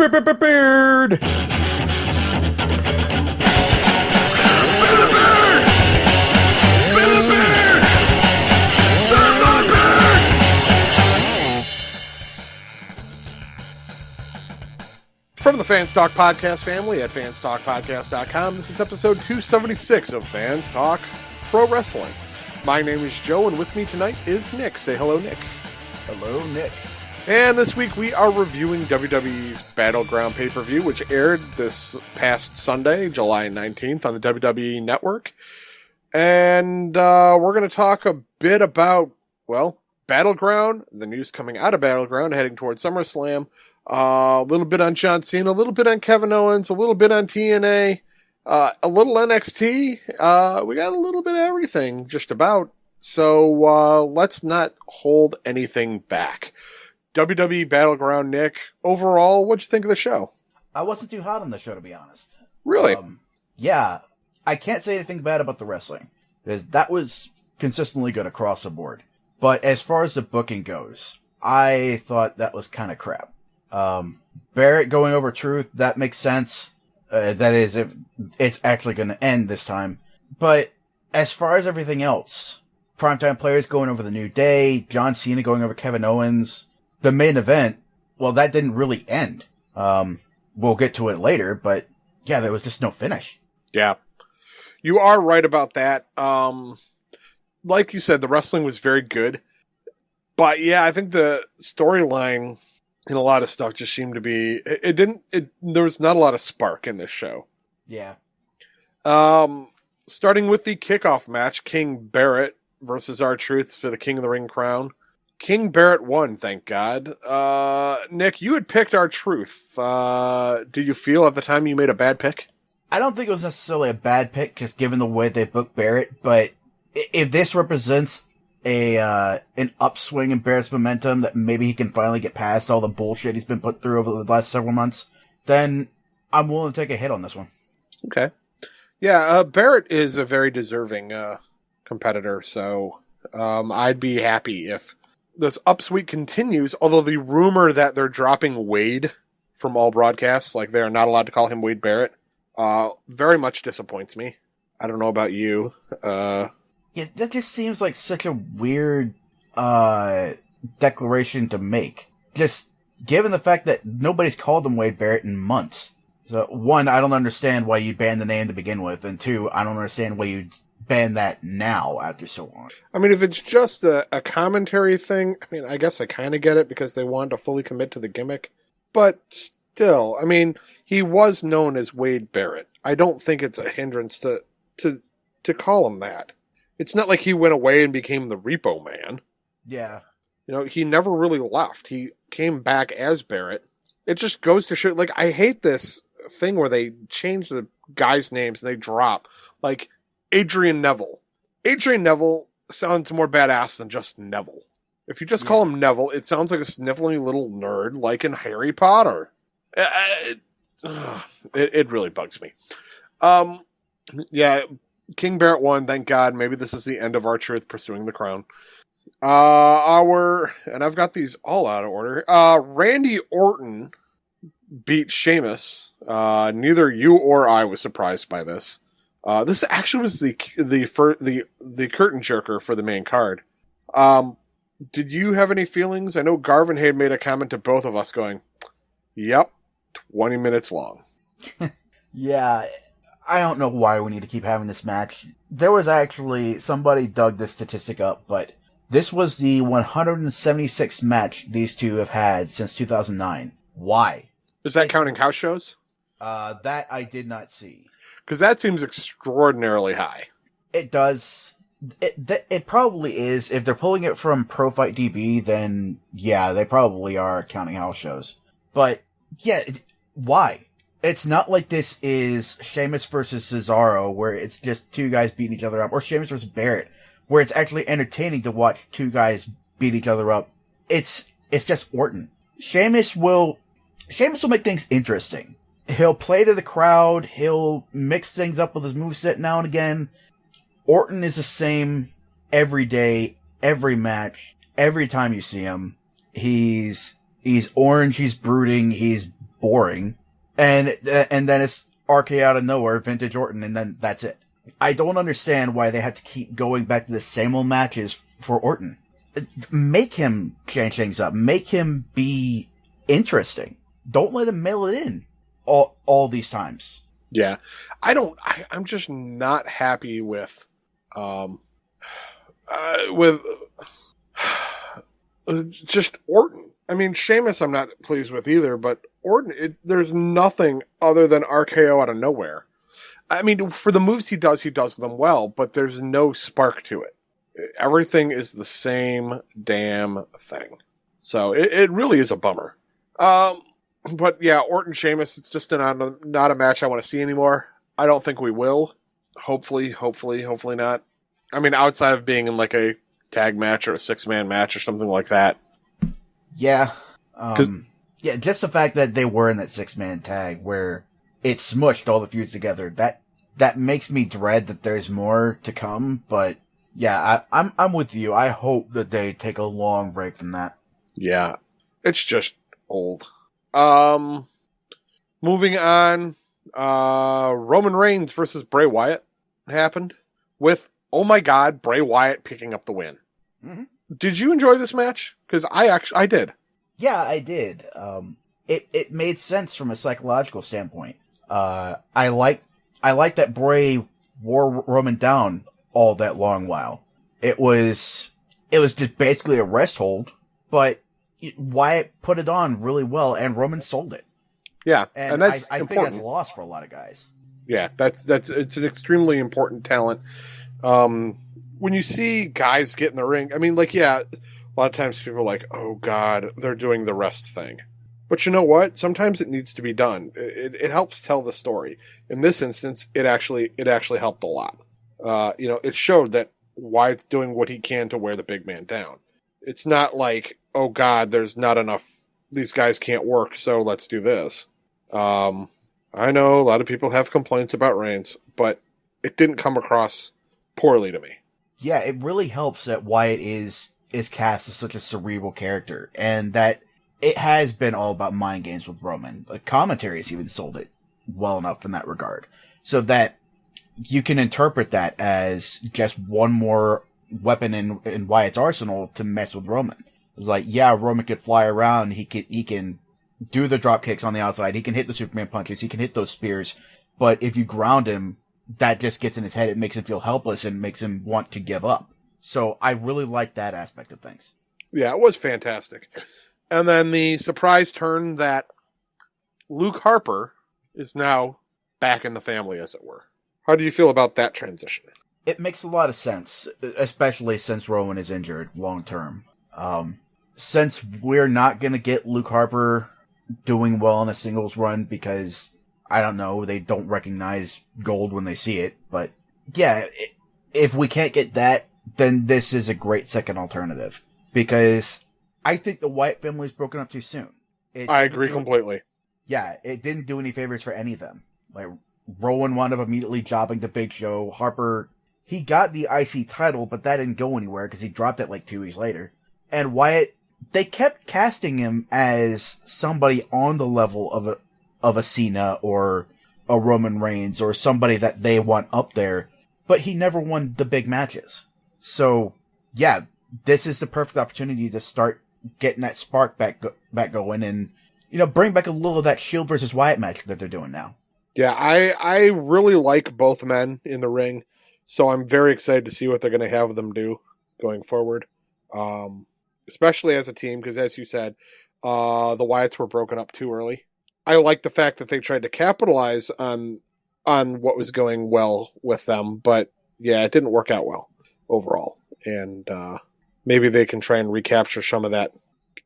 Beard. From the Fans Talk Podcast family at fanstalkpodcast.com, this is episode 276 of Fans Talk Pro Wrestling. My name is Joe, and with me tonight is Nick. Say hello, Nick. Hello, Nick. And this week we are reviewing WWE's Battleground pay-per-view, which aired this past Sunday, July 19th on the WWE Network. And we're going to talk a bit about, well, Battleground, the news coming out of Battleground, heading towards SummerSlam, a little bit on John Cena, a little bit on Kevin Owens, a little bit on TNA, a little NXT. We got a little bit of everything, just about. So let's not hold anything back. WWE Battleground, Nick, overall, what'd you think of the show? I wasn't too hot on the show, to be honest. Really? Yeah. I can't say anything bad about the wrestling, because that was consistently good across the board. But as far as the booking goes, I thought that was kind of crap. Barrett going over Truth, that makes sense. That is, if it's actually going to end this time. But as far as everything else, Primetime Players going over the New Day, John Cena going over Kevin Owens, the main event, well, that didn't really end. We'll get to it later, but yeah, there was just no finish. Yeah. You are right about that. Like you said, the wrestling was very good. But yeah, I think the storyline and a lot of stuff just seemed to be, there was not a lot of spark in this show. Yeah. Starting with the kickoff match, King Barrett versus R-Truth for the King of the Ring crown. King Barrett won, thank God. Nick, you had picked R-Truth. Do you feel at the time you made a bad pick? I don't think it was necessarily a bad pick, just given the way they booked Barrett, but if this represents an upswing in Barrett's momentum, that maybe he can finally get past all the bullshit he's been put through over the last several months, then I'm willing to take a hit on this one. Okay. Yeah, Barrett is a very deserving competitor, so I'd be happy if this upswing continues, although the rumor that they're dropping Wade from all broadcasts, like they're not allowed to call him Wade Barrett, very much disappoints me. I don't know about you. Yeah, that just seems like such a weird declaration to make. Just given the fact that nobody's called him Wade Barrett in months. So, one, I don't understand why you banned the name to begin with, and two, I don't understand why you ban that now after so long. I mean, if it's just a commentary thing, I mean, I guess I kind of get it because they wanted to fully commit to the gimmick. But still, I mean, he was known as Wade Barrett. I don't think it's a hindrance to call him that. It's not like he went away and became the Repo Man. Yeah. You know, he never really left. He came back as Barrett. It just goes to show, like, I hate this thing where they change the guys' names and they drop. Like, Adrian Neville. Adrian Neville sounds more badass than just Neville. If you just call him Neville, it sounds like a sniveling little nerd like in Harry Potter. It really bugs me. Yeah, King Barrett won, thank God. Maybe this is the end of R-Truth pursuing the crown. And I've got these all out of order. Randy Orton beat Sheamus. Neither you or I was surprised by this. This actually was the curtain jerker for the main card. Did you have any feelings? I know Garvin had made a comment to both of us going, yep, 20 minutes long. Yeah, I don't know why we need to keep having this match. There was actually, somebody dug this statistic up, but this was the 176th match these two have had since 2009. Why? Is that counting house shows? That I did not see. Because that seems extraordinarily high. It does. It probably is. If they're pulling it from Pro Fight DB, then yeah, they probably are counting house shows. But yeah, why? It's not like this is Sheamus versus Cesaro, where it's just two guys beating each other up, or Sheamus versus Barrett, where it's actually entertaining to watch two guys beat each other up. It's just Orton. Sheamus will make things interesting. He'll play to the crowd. He'll mix things up with his moveset now and again. Orton is the same every day, every match, every time you see him. He's orange, he's brooding, he's boring. And then it's RK out of nowhere, vintage Orton, and then that's it. I don't understand why they have to keep going back to the same old matches for Orton. Make him change things up. Make him be interesting. Don't let him mail it in all these times. Yeah. I'm just not happy with just Orton. I mean, Sheamus I'm not pleased with either, but Orton, there's nothing other than RKO out of nowhere. I mean, for the moves he does them well, but there's no spark to it. Everything is the same damn thing. So it really is a bummer. But yeah, Orton Sheamus, it's just not a match I want to see anymore. I don't think we will. Hopefully not. I mean, outside of being in like a tag match or a 6-man match or something like that. Yeah. Yeah, just the fact that they were in that 6-man tag where it smushed all the feuds together, that makes me dread that there's more to come. But yeah, I'm with you. I hope that they take a long break from that. Yeah, it's just old. Moving on, Roman Reigns versus Bray Wyatt happened with, oh my God, Bray Wyatt picking up the win. Mm-hmm. Did you enjoy this match? Because I did. Yeah, I did. It made sense from a psychological standpoint. I like that Bray wore Roman down all that long while. It was just basically a rest hold, but Wyatt put it on really well, and Roman sold it. Yeah, and that's I think that's a loss for a lot of guys. Yeah, it's an extremely important talent. When you see guys get in the ring, I mean, like, yeah, a lot of times people are like, oh God, they're doing the rest thing. But you know what? Sometimes it needs to be done. It helps tell the story. In this instance, it actually helped a lot. It showed that Wyatt's doing what he can to wear the big man down. It's not like, oh God, there's not enough. These guys can't work, so let's do this. I know a lot of people have complaints about Reigns, but it didn't come across poorly to me. Yeah, it really helps that Wyatt is cast as such a cerebral character, and that it has been all about mind games with Roman. The commentaries even sold it well enough in that regard, so that you can interpret that as just one more weapon in Wyatt's arsenal to mess with Roman. It's like, yeah, Roman could fly around, he can do the drop kicks on the outside, he can hit the Superman punches, he can hit those spears, but if you ground him, that just gets in his head, it makes him feel helpless and makes him want to give up. So I really like that aspect of things. Yeah, it was fantastic. And then the surprise turn that Luke Harper is now back in the family, as it were. How do you feel about that transition? It makes a lot of sense, especially since Rowan is injured long term. Since we're not going to get Luke Harper doing well in a singles run because, I don't know, they don't recognize gold when they see it. But yeah, if we can't get that, then this is a great second alternative. Because I think the Wyatt family is broken up too soon. I agree completely. Yeah, it didn't do any favors for any of them. Like, Rowan wound up immediately jobbing to Big Show. Harper, he got the IC title, but that didn't go anywhere because he dropped it like 2 weeks later. And Wyatt, they kept casting him as somebody on the level of a Cena or a Roman Reigns or somebody that they want up there, but he never won the big matches. So, yeah, this is the perfect opportunity to start getting that spark back going and, bring back a little of that Shield versus Wyatt match that they're doing now. Yeah, I really like both men in the ring, so I'm very excited to see what they're going to have them do going forward, especially as a team, because as you said, the Wyatts were broken up too early. I like the fact that they tried to capitalize on what was going well with them, but yeah, it didn't work out well overall, and maybe they can try and recapture some of that,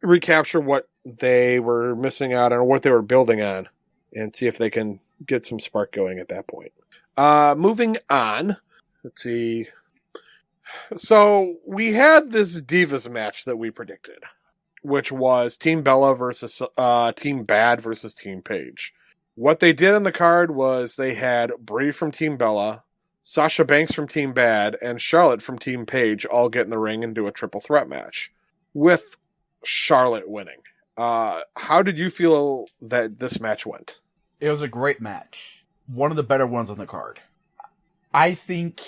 recapture what they were missing out on or what they were building on, and see if they can get some spark going at that point. Moving on, let's see. So we had this Divas match that we predicted, which was Team Bella versus Team Bad versus Team Paige. What they did on the card was they had Brie from Team Bella, Sasha Banks from Team Bad, and Charlotte from Team Paige all get in the ring and do a triple threat match, with Charlotte winning. How did you feel that this match went? It was a great match. One of the better ones on the card. I think...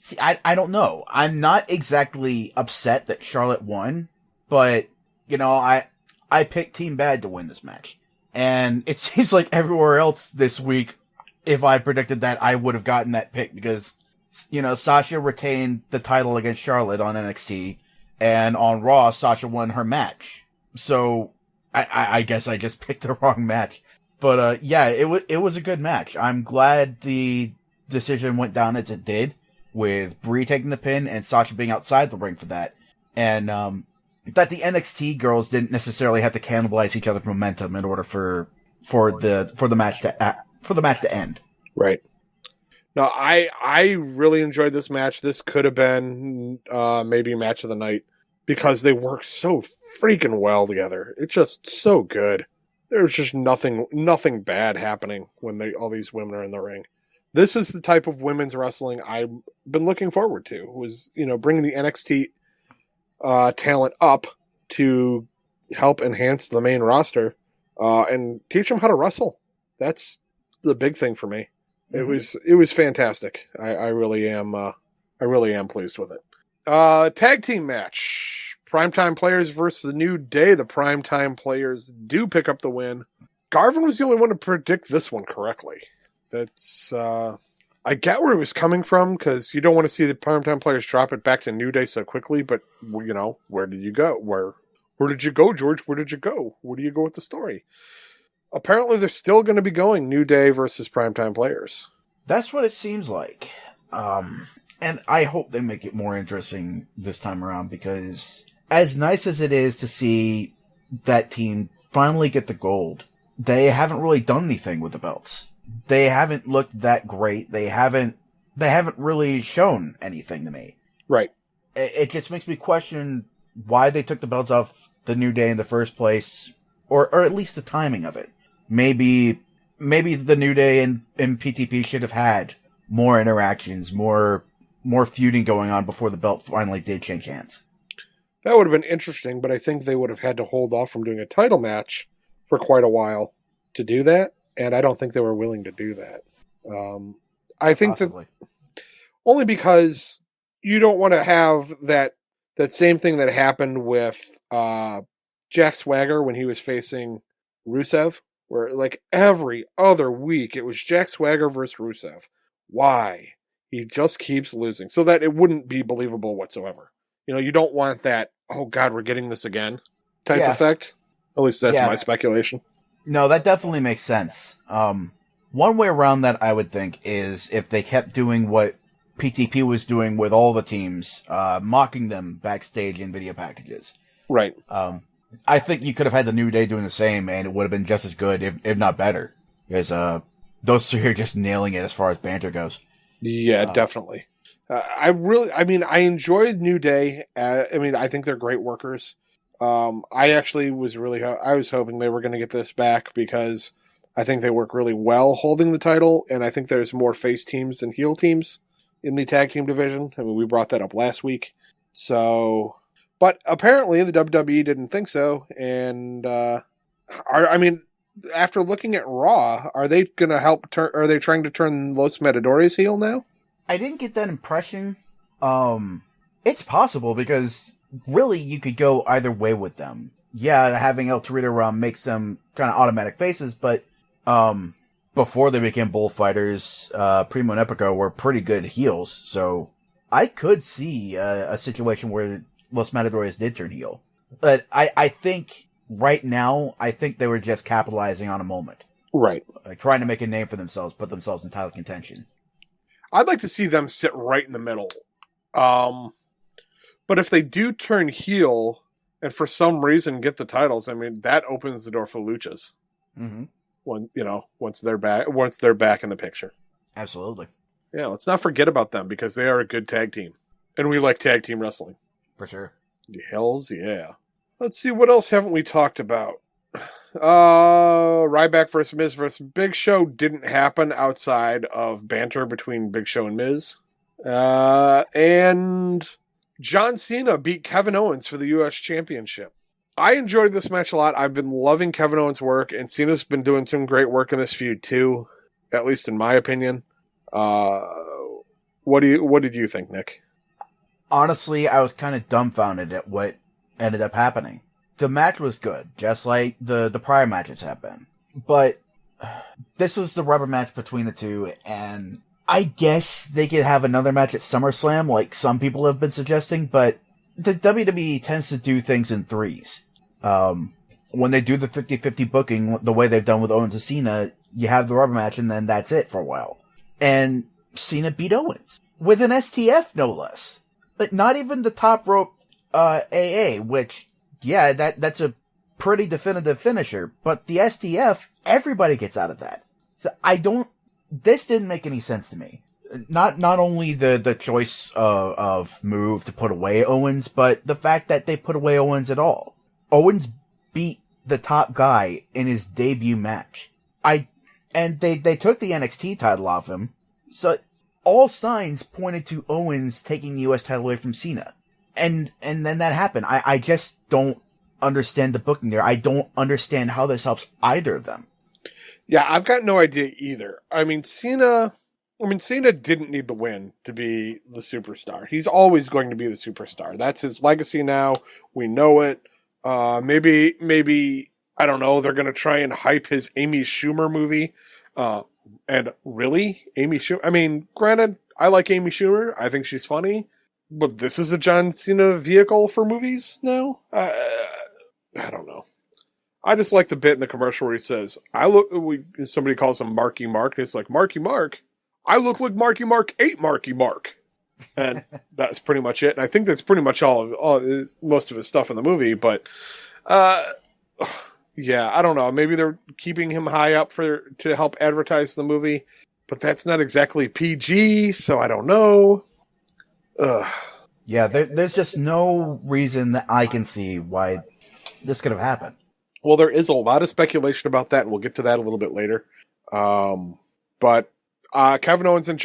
See, I don't know. I'm not exactly upset that Charlotte won, but, I picked Team Bad to win this match. And it seems like everywhere else this week, if I predicted that, I would have gotten that pick because, Sasha retained the title against Charlotte on NXT, and on Raw, Sasha won her match. So, I guess I just picked the wrong match. But, it was a good match. I'm glad the decision went down as it did, with Brie taking the pin and Sasha being outside the ring for that. And, that the NXT girls didn't necessarily have to cannibalize each other's momentum in order for the match to end. Right. No, I really enjoyed this match. This could have been maybe match of the night because they work so freaking well together. It's just so good. There's just nothing bad happening when all these women are in the ring. This is the type of women's wrestling I've been looking forward to. Was bringing the NXT talent up to help enhance the main roster and teach them how to wrestle. That's the big thing for me. Mm-hmm. It was fantastic. I really am pleased with it. Tag team match. Primetime Players versus the New Day. The Primetime Players do pick up the win. Garvin was the only one to predict this one correctly. That's I get where he was coming from because you don't want to see the Primetime Players drop it back to New Day so quickly. But where did you go? Where did you go, George? Where did you go? Where do you go with the story? Apparently, they're still going to be going New Day versus Primetime Players. That's what it seems like. And I hope they make it more interesting this time around because as nice as it is to see that team finally get the gold, they haven't really done anything with the belts. They haven't looked that great. They haven't really shown anything to me. Right. It just makes me question why they took the belts off the New Day in the first place, or at least the timing of it. Maybe the New Day and PTP should have had more interactions, more feuding going on before the belt finally did change hands. That would have been interesting, but I think they would have had to hold off from doing a title match for quite a while to do that. And I don't think they were willing to do that. I think Possibly. That only because you don't want to have that same thing that happened with Jack Swagger when he was facing Rusev, where like every other week it was Jack Swagger versus Rusev. Why? He just keeps losing, so that it wouldn't be believable whatsoever. You don't want that, oh God, we're getting this again type effect. At least that's my speculation. No, that definitely makes sense. One way around that, I would think, is if they kept doing what PTP was doing with all the teams, mocking them backstage in video packages. Right. I think you could have had the New Day doing the same, and it would have been just as good, if not better. Because those three are just nailing it as far as banter goes. Yeah, definitely. I enjoyed New Day. I think they're great workers. I actually was I was hoping they were going to get this back because I think they work really well holding the title, and I think there's more face teams than heel teams in the tag team division. We brought that up last week. So, but apparently the WWE didn't think so, and after looking at Raw, are they going to help? Are they trying to turn Los Matadores heel now? I didn't get that impression. It's possible because really you could go either way with them. Yeah, having El Torito makes them kind of automatic faces, but before they became bullfighters, Primo and Epico were pretty good heels. So I could see a situation where Los Matadores did turn heel. But I think right now, I think they were just capitalizing on a moment. Right. Like trying to make a name for themselves, put themselves in title contention. I'd like to see them sit right in the middle. But if they do turn heel and for some reason get the titles, that opens the door for luchas. Mm-hmm. Once they're back in the picture. Absolutely. Yeah, let's not forget about them because they are a good tag team. And we like tag team wrestling. For sure. Hells yeah. Let's see, what else haven't we talked about? Ryback versus Miz versus Big Show didn't happen outside of banter between Big Show and Miz. And John Cena beat Kevin Owens for the U.S. Championship. I enjoyed this match a lot. I've been loving Kevin Owens' work, and Cena's been doing some great work in this feud too, at least in my opinion. What did you think, Nick? Honestly, I was kind of dumbfounded at what ended up happening. The match was good, just like the prior matches have been. But this was the rubber match between the two, and I guess they could have another match at SummerSlam, like some people have been suggesting, but the WWE tends to do things in threes. When they do the 50-50 booking, the way they've done with Owens and Cena, you have the rubber match and then that's it for a while. And Cena beat Owens. With an STF, no less. But not even the top rope, AA, which, yeah, that's a pretty definitive finisher. But the STF, everybody gets out of that. So this didn't make any sense to me. Not only the choice of move to put away Owens, but the fact that they put away Owens at all. Owens beat the top guy in his debut match. And they took the NXT title off him. So all signs pointed to Owens taking the US title away from Cena. And then that happened. I just don't understand the booking there. I don't understand how this helps either of them. Yeah, I've got no idea either. Cena didn't need the win to be the superstar. He's always going to be the superstar. That's his legacy now. We know it. Maybe, I don't know, they're going to try and hype his Amy Schumer movie. And really? Amy Schumer? Granted, I like Amy Schumer. I think she's funny. But this is a John Cena vehicle for movies now? I don't know. I just like the bit in the commercial where he says, somebody calls him Marky Mark, and it's like, Marky Mark? I look like Marky Mark ate Marky Mark. And that's pretty much it. And I think that's pretty much most of his stuff in the movie. But, yeah, I don't know. Maybe they're keeping him high up to help advertise the movie. But that's not exactly PG, so I don't know. Ugh. Yeah, there's just no reason that I can see why this could have happened. Well, there is a lot of speculation about that, and we'll get to that a little bit later. But Kevin Owens and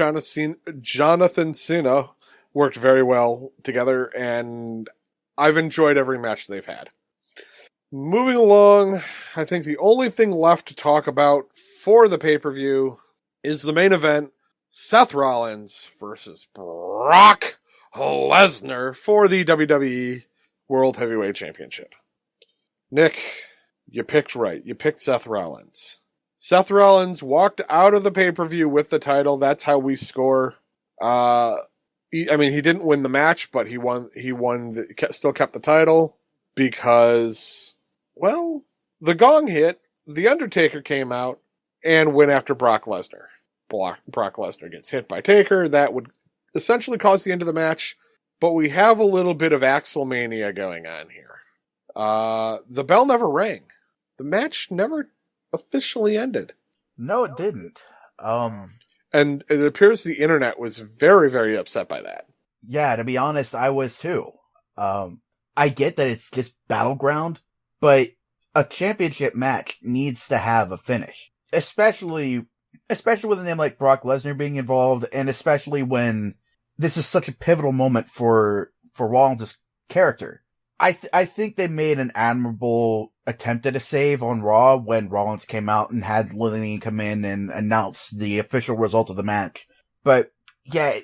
Jonathan Cena worked very well together, and I've enjoyed every match they've had. Moving along, I think the only thing left to talk about for the pay-per-view is the main event, Seth Rollins versus Brock Lesnar for the WWE World Heavyweight Championship. Nick, you picked right. You picked Seth Rollins. Seth Rollins walked out of the pay-per-view with the title. That's how we score. He didn't win the match, but he won. Still kept the title because, well, the gong hit. The Undertaker came out and went after Brock Lesnar. Brock Lesnar gets hit by Taker. That would essentially cause the end of the match. But we have a little bit of Axelmania going on here. The bell never rang. The match never officially ended. No, it didn't. And it appears the internet was very, very upset by that. Yeah, to be honest, I was too. I get that it's just Battleground, but a championship match needs to have a finish. Especially with a name like Brock Lesnar being involved, and especially when this is such a pivotal moment for Rollins' character. I think they made an admirable attempt at a save on Raw when Rollins came out and had Lillian come in and announce the official result of the match. But yeah,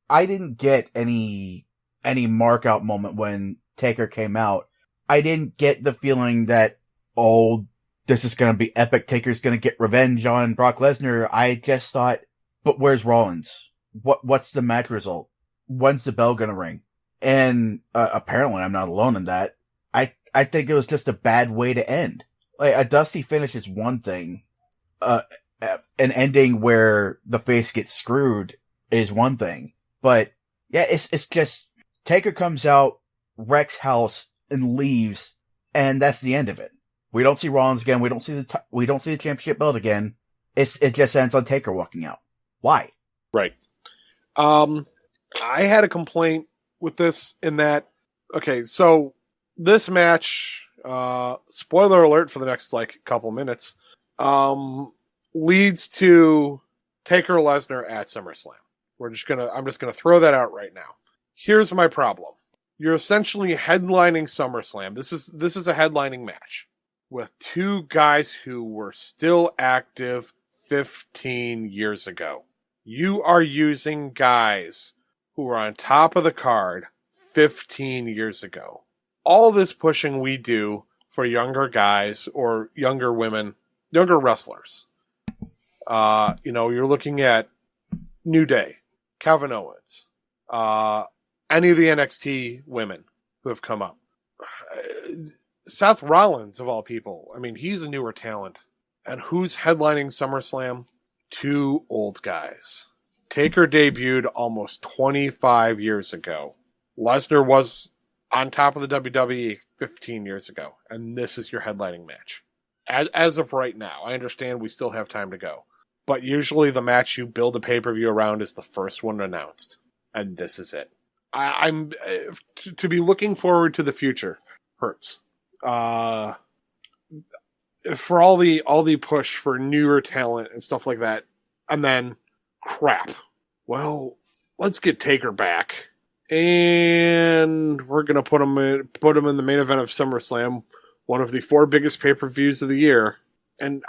I didn't get any mark-out moment when Taker came out. I didn't get the feeling that, oh, this is going to be epic. Taker's going to get revenge on Brock Lesnar. I just thought, but where's Rollins? What's the match result? When's the bell going to ring? And apparently I'm not alone in that. I think it was just a bad way to end. Like, a dusty finish is one thing. An ending where the face gets screwed is one thing. But yeah, it's just Taker comes out, wrecks house, and leaves, and that's the end of it. We don't see Rollins again. We don't see the championship belt again. It just ends on Taker walking out. Why? Right. I had a complaint with this in that, okay, so this match, spoiler alert for the next couple minutes, leads to Taker Lesnar at SummerSlam. I'm just gonna throw that out right now. Here's my problem. You're essentially headlining SummerSlam. This is a headlining match with two guys who were still active 15 years ago. You are using guys who were on top of the card 15 years ago. All this pushing we do for younger guys or younger women, younger wrestlers. You're looking at New Day, Kevin Owens, any of the NXT women who have come up. Seth Rollins, of all people. I mean, he's a newer talent. And who's headlining SummerSlam? Two old guys. Taker debuted almost 25 years ago. Lesnar was on top of the WWE 15 years ago. And this is your headlining match. As of right now, I understand we still have time to go. But usually the match you build a pay-per-view around is the first one announced. And this is it. I'm to be looking forward to the future hurts. For all the push for newer talent and stuff like that, and then crap. Well, let's get Taker back, and we're gonna put him in the main event of SummerSlam, one of the 4 biggest pay-per-views of the year. And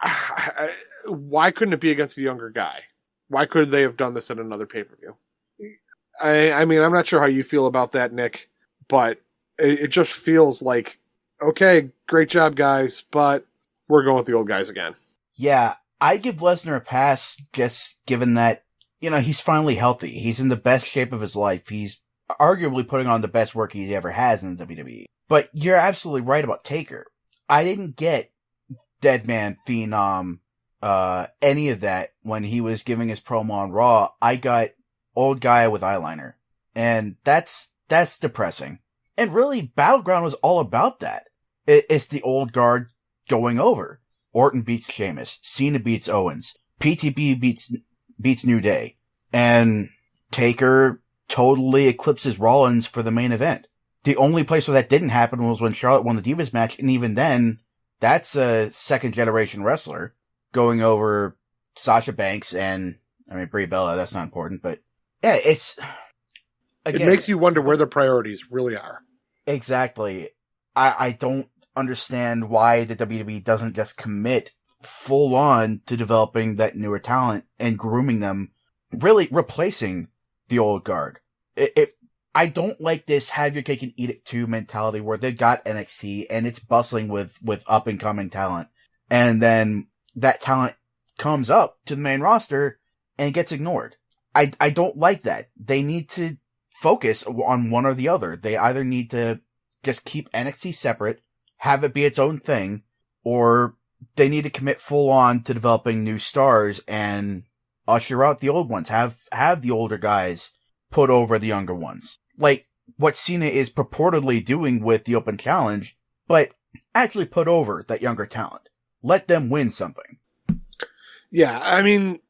why couldn't it be against a younger guy? Why couldn't they have done this at another pay-per-view? I mean, I'm not sure how you feel about that, Nick, but it just feels like, okay, great job, guys, but we're going with the old guys again. Yeah, I give Lesnar a pass just given that, he's finally healthy. He's in the best shape of his life. He's arguably putting on the best work he ever has in the WWE. But you're absolutely right about Taker. I didn't get Deadman Phenom, any of that when he was giving his promo on Raw. I got old guy with eyeliner. And that's depressing. And really, Battleground was all about that. It's the old guard going over. Orton beats Sheamus. Cena beats Owens. PTB beats New Day. And Taker totally eclipses Rollins for the main event. The only place where that didn't happen was when Charlotte won the Divas match, and even then, that's a second-generation wrestler going over Sasha Banks and, Brie Bella. That's not important, but yeah, again, it makes you wonder where the priorities really are. Exactly. I don't understand why the WWE doesn't just commit full on to developing that newer talent and grooming them, really replacing the old guard. I don't like this have your cake and eat it too mentality where they've got NXT and it's bustling with up and coming talent. And then that talent comes up to the main roster and gets ignored. I don't like that. They need to focus on one or the other. They either need to just keep NXT separate, have it be its own thing, or they need to commit full on to developing new stars and usher out the old ones. Have the older guys put over the younger ones. Like what Cena is purportedly doing with the Open Challenge, but actually put over that younger talent. Let them win something. Yeah, I mean,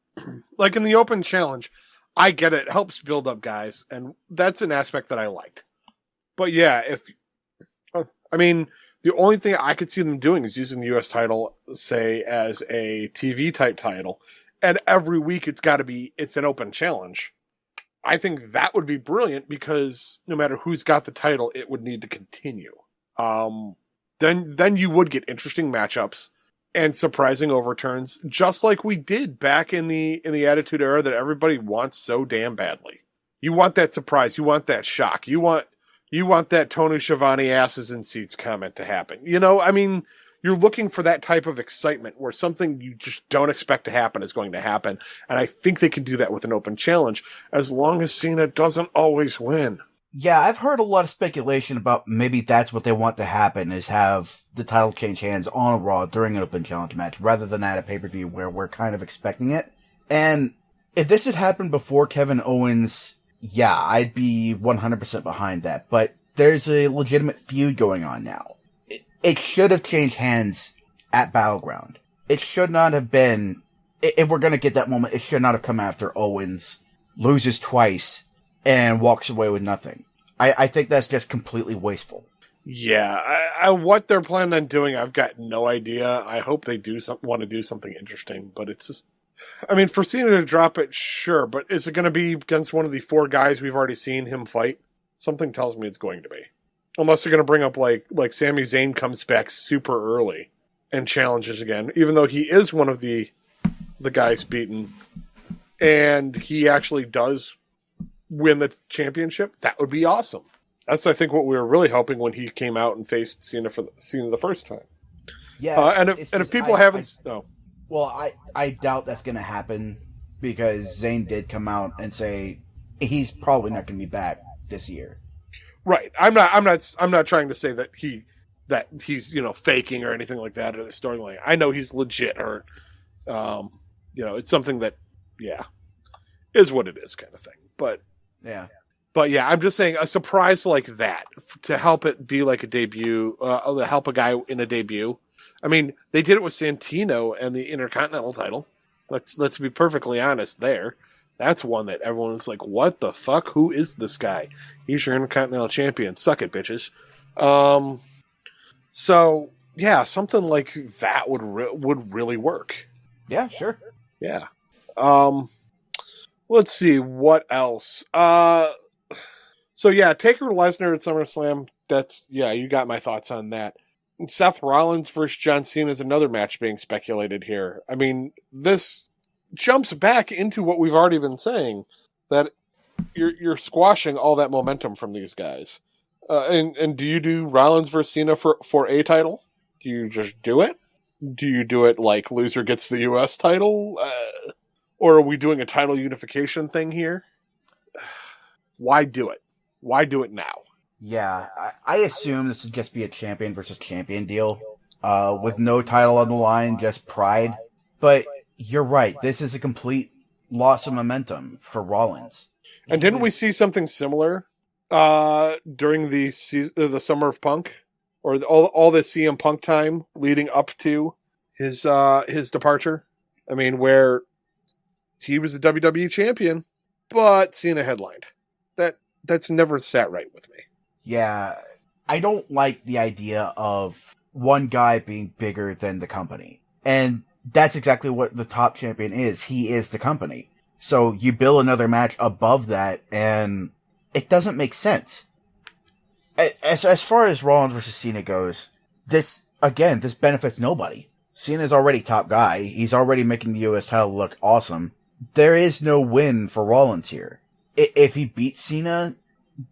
like in the Open Challenge, I get it. It helps build up guys, and that's an aspect that I liked. But yeah, the only thing I could see them doing is using the U.S. title, say, as a TV type title, and every week it's an Open Challenge. I think that would be brilliant because no matter who's got the title, it would need to continue. Then you would get interesting matchups and surprising overturns, just like we did back in the Attitude Era that everybody wants so damn badly. You want that surprise, you want that shock, you want that Tony Schiavone asses in seats comment to happen. You're looking for that type of excitement where something you just don't expect to happen is going to happen. And I think they can do that with an Open Challenge, as long as Cena doesn't always win. Yeah, I've heard a lot of speculation about maybe that's what they want to happen, is have the title change hands on Raw during an Open Challenge match, rather than at a pay-per-view where we're kind of expecting it. And if this had happened before Kevin Owens, yeah, I'd be 100% behind that. But there's a legitimate feud going on now. It should have changed hands at Battleground. It should not have been, if we're going to get that moment, it should not have come after Owens loses twice and walks away with nothing. I think that's just completely wasteful. Yeah, what they're planning on doing, I've got no idea. I hope they want to do something interesting, but it's just, for Cena to drop it, sure, but is it going to be against one of the 4 guys we've already seen him fight? Something tells me it's going to be. Unless they're going to bring up like Sami Zayn comes back super early and challenges again, even though he is one of the guys beaten, and he actually does win the championship. That would be awesome. That's, I think, what we were really hoping when he came out and faced Cena the first time. Yeah, and if people haven't, no. Well, I doubt that's going to happen because Zayn did come out and say he's probably not going to be back this year. Right. I'm not trying to say that he's faking or anything like that or the storyline. I know he's legit hurt. It's something that is what it is kind of thing. But yeah, I'm just saying a surprise like that to help it be like a debut, to help a guy in a debut. I mean, they did it with Santino and the Intercontinental title. Let's be perfectly honest there. That's one that everyone was like, what the fuck? Who is this guy? He's your Intercontinental Champion. Suck it, bitches. So, yeah, something like that would really work. Yeah, sure. Yeah. Let's see, what else? So, yeah, Taker Lesnar at SummerSlam. You got my thoughts on that. Seth Rollins versus John Cena is another match being speculated here. I mean, this jumps back into what we've already been saying, that you're squashing all that momentum from these guys. And do you do Rollins versus Cena for a title? Do you just do it? Do you do it like loser gets the U.S. title? Or are we doing a title unification thing here? Why do it? Why do it now? Yeah, I assume this would just be a champion versus champion deal, with no title on the line, just pride. But you're right. This is a complete loss of momentum for Rollins. And didn't we see something similar during the Summer of Punk, or all the CM Punk time leading up to his departure? I mean, where he was the WWE champion, but Cena headlined. That's never sat right with me. Yeah, I don't like the idea of one guy being bigger than the company. And that's exactly what the top champion is. He is the company. So you build another match above that, and it doesn't make sense. As far as Rollins versus Cena goes, this benefits nobody. Cena's already top guy. He's already making the US title look awesome. There is no win for Rollins here. If he beats Cena,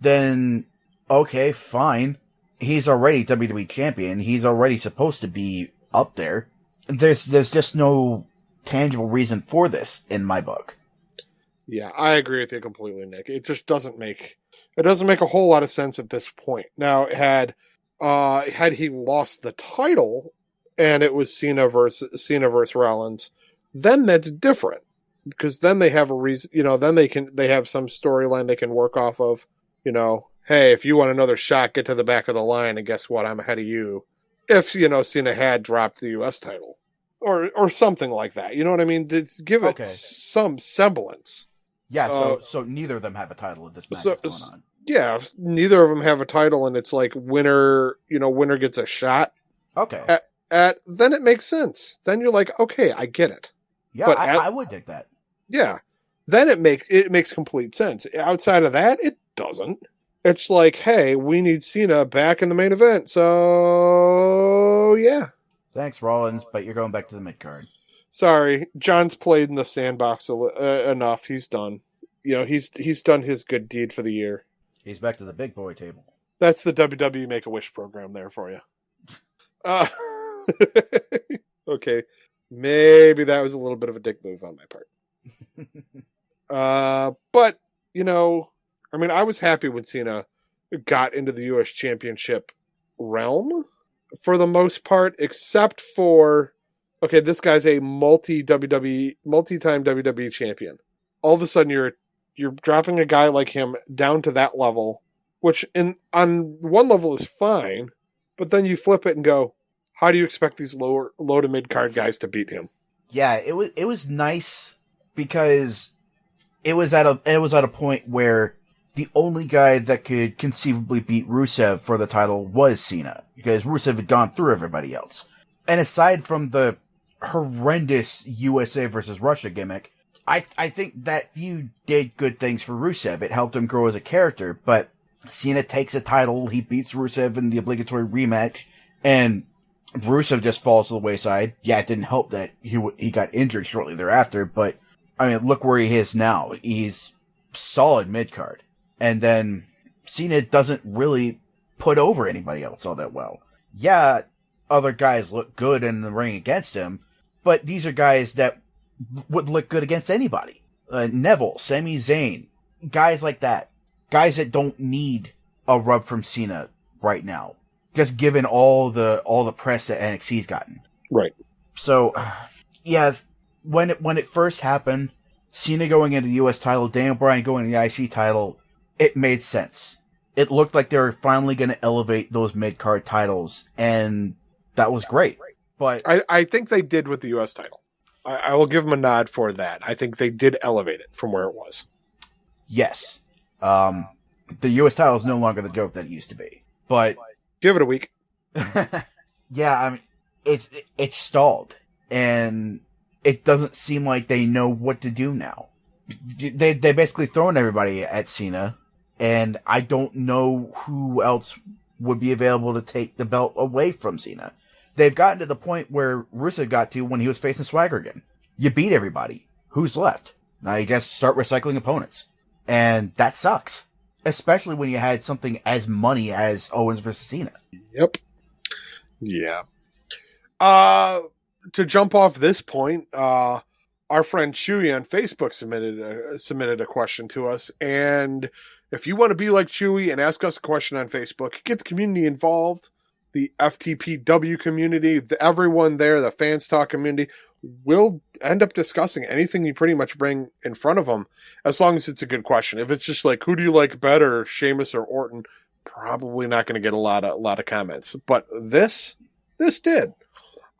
then okay, fine. He's already WWE champion. He's already supposed to be up there. There's just no tangible reason for this in my book. Yeah, I agree with you completely, Nick. It just doesn't make a whole lot of sense at this point. Now, had he lost the title and it was Cena versus Rollins, then that's different, because then they have a reason. Then they have some storyline they can work off of. Hey, if you want another shot, get to the back of the line, and guess what? I'm ahead of you. If Cena had dropped the U.S. title, or something like that. You know what I mean? To give it some semblance. Yeah, so neither of them have a title at this match that's going on. Yeah, if neither of them have a title, and it's like winner gets a shot. Okay. Then it makes sense. Then you're like, okay, I get it. Yeah, but I would dig that. Yeah. Then it makes complete sense. Outside of that, it doesn't. It's like, hey, we need Cena back in the main event, so yeah. Thanks, Rollins, but you're going back to the mid-card. Sorry, John's played in the sandbox enough. He's done. He's done his good deed for the year. He's back to the big boy table. That's the WWE Make-A-Wish program there for you. Okay, maybe that was a little bit of a dick move on my part. But I was happy when Cena got into the U.S. Championship realm for the most part, except for, okay, this guy's a multi-time WWE champion. All of a sudden, you're dropping a guy like him down to that level, which on one level is fine, but then you flip it and go, how do you expect these low to mid card guys to beat him? Yeah, it was nice because it was at a point where the only guy that could conceivably beat Rusev for the title was Cena, because Rusev had gone through everybody else. And aside from the horrendous USA versus Russia gimmick, I think that feud did good things for Rusev. It helped him grow as a character, but Cena takes a title, he beats Rusev in the obligatory rematch, and Rusev just falls to the wayside. Yeah, it didn't help that he got injured shortly thereafter, but, I mean, look where he is now. He's solid mid-card. And then Cena doesn't really put over anybody else all that well. Yeah, other guys look good in the ring against him, but these are guys that would look good against anybody. Neville, Sami Zayn, guys like that. Guys that don't need a rub from Cena right now. Just given all the press that NXT's gotten. Right. So, yes, when it first happened, Cena going into the US title, Daniel Bryan going to the IC title, it made sense. It looked like they were finally going to elevate those mid-card titles, and that was great. But I think they did with the US title. I will give them a nod for that. I think they did elevate it from where it was. Yes. The US title is no longer the joke that it used to be. But give it a week. Yeah, I mean, it's stalled, and it doesn't seem like they know what to do now. They basically thrown everybody at Cena, and I don't know who else would be available to take the belt away from Cena. They've gotten to the point where Rusev got to when he was facing Swagger again. You beat everybody. Who's left? Now you just start recycling opponents. And that sucks. Especially when you had something as money as Owens versus Cena. Yep. Yeah. To jump off this point, our friend Chewy on Facebook submitted a question to us, and if you want to be like Chewy and ask us a question on Facebook, get the community involved, the FTPW community, everyone there, the Fans Talk community, will end up discussing anything you pretty much bring in front of them, as long as it's a good question. If it's just like, who do you like better, Sheamus or Orton, probably not going to get a lot of comments. But this did.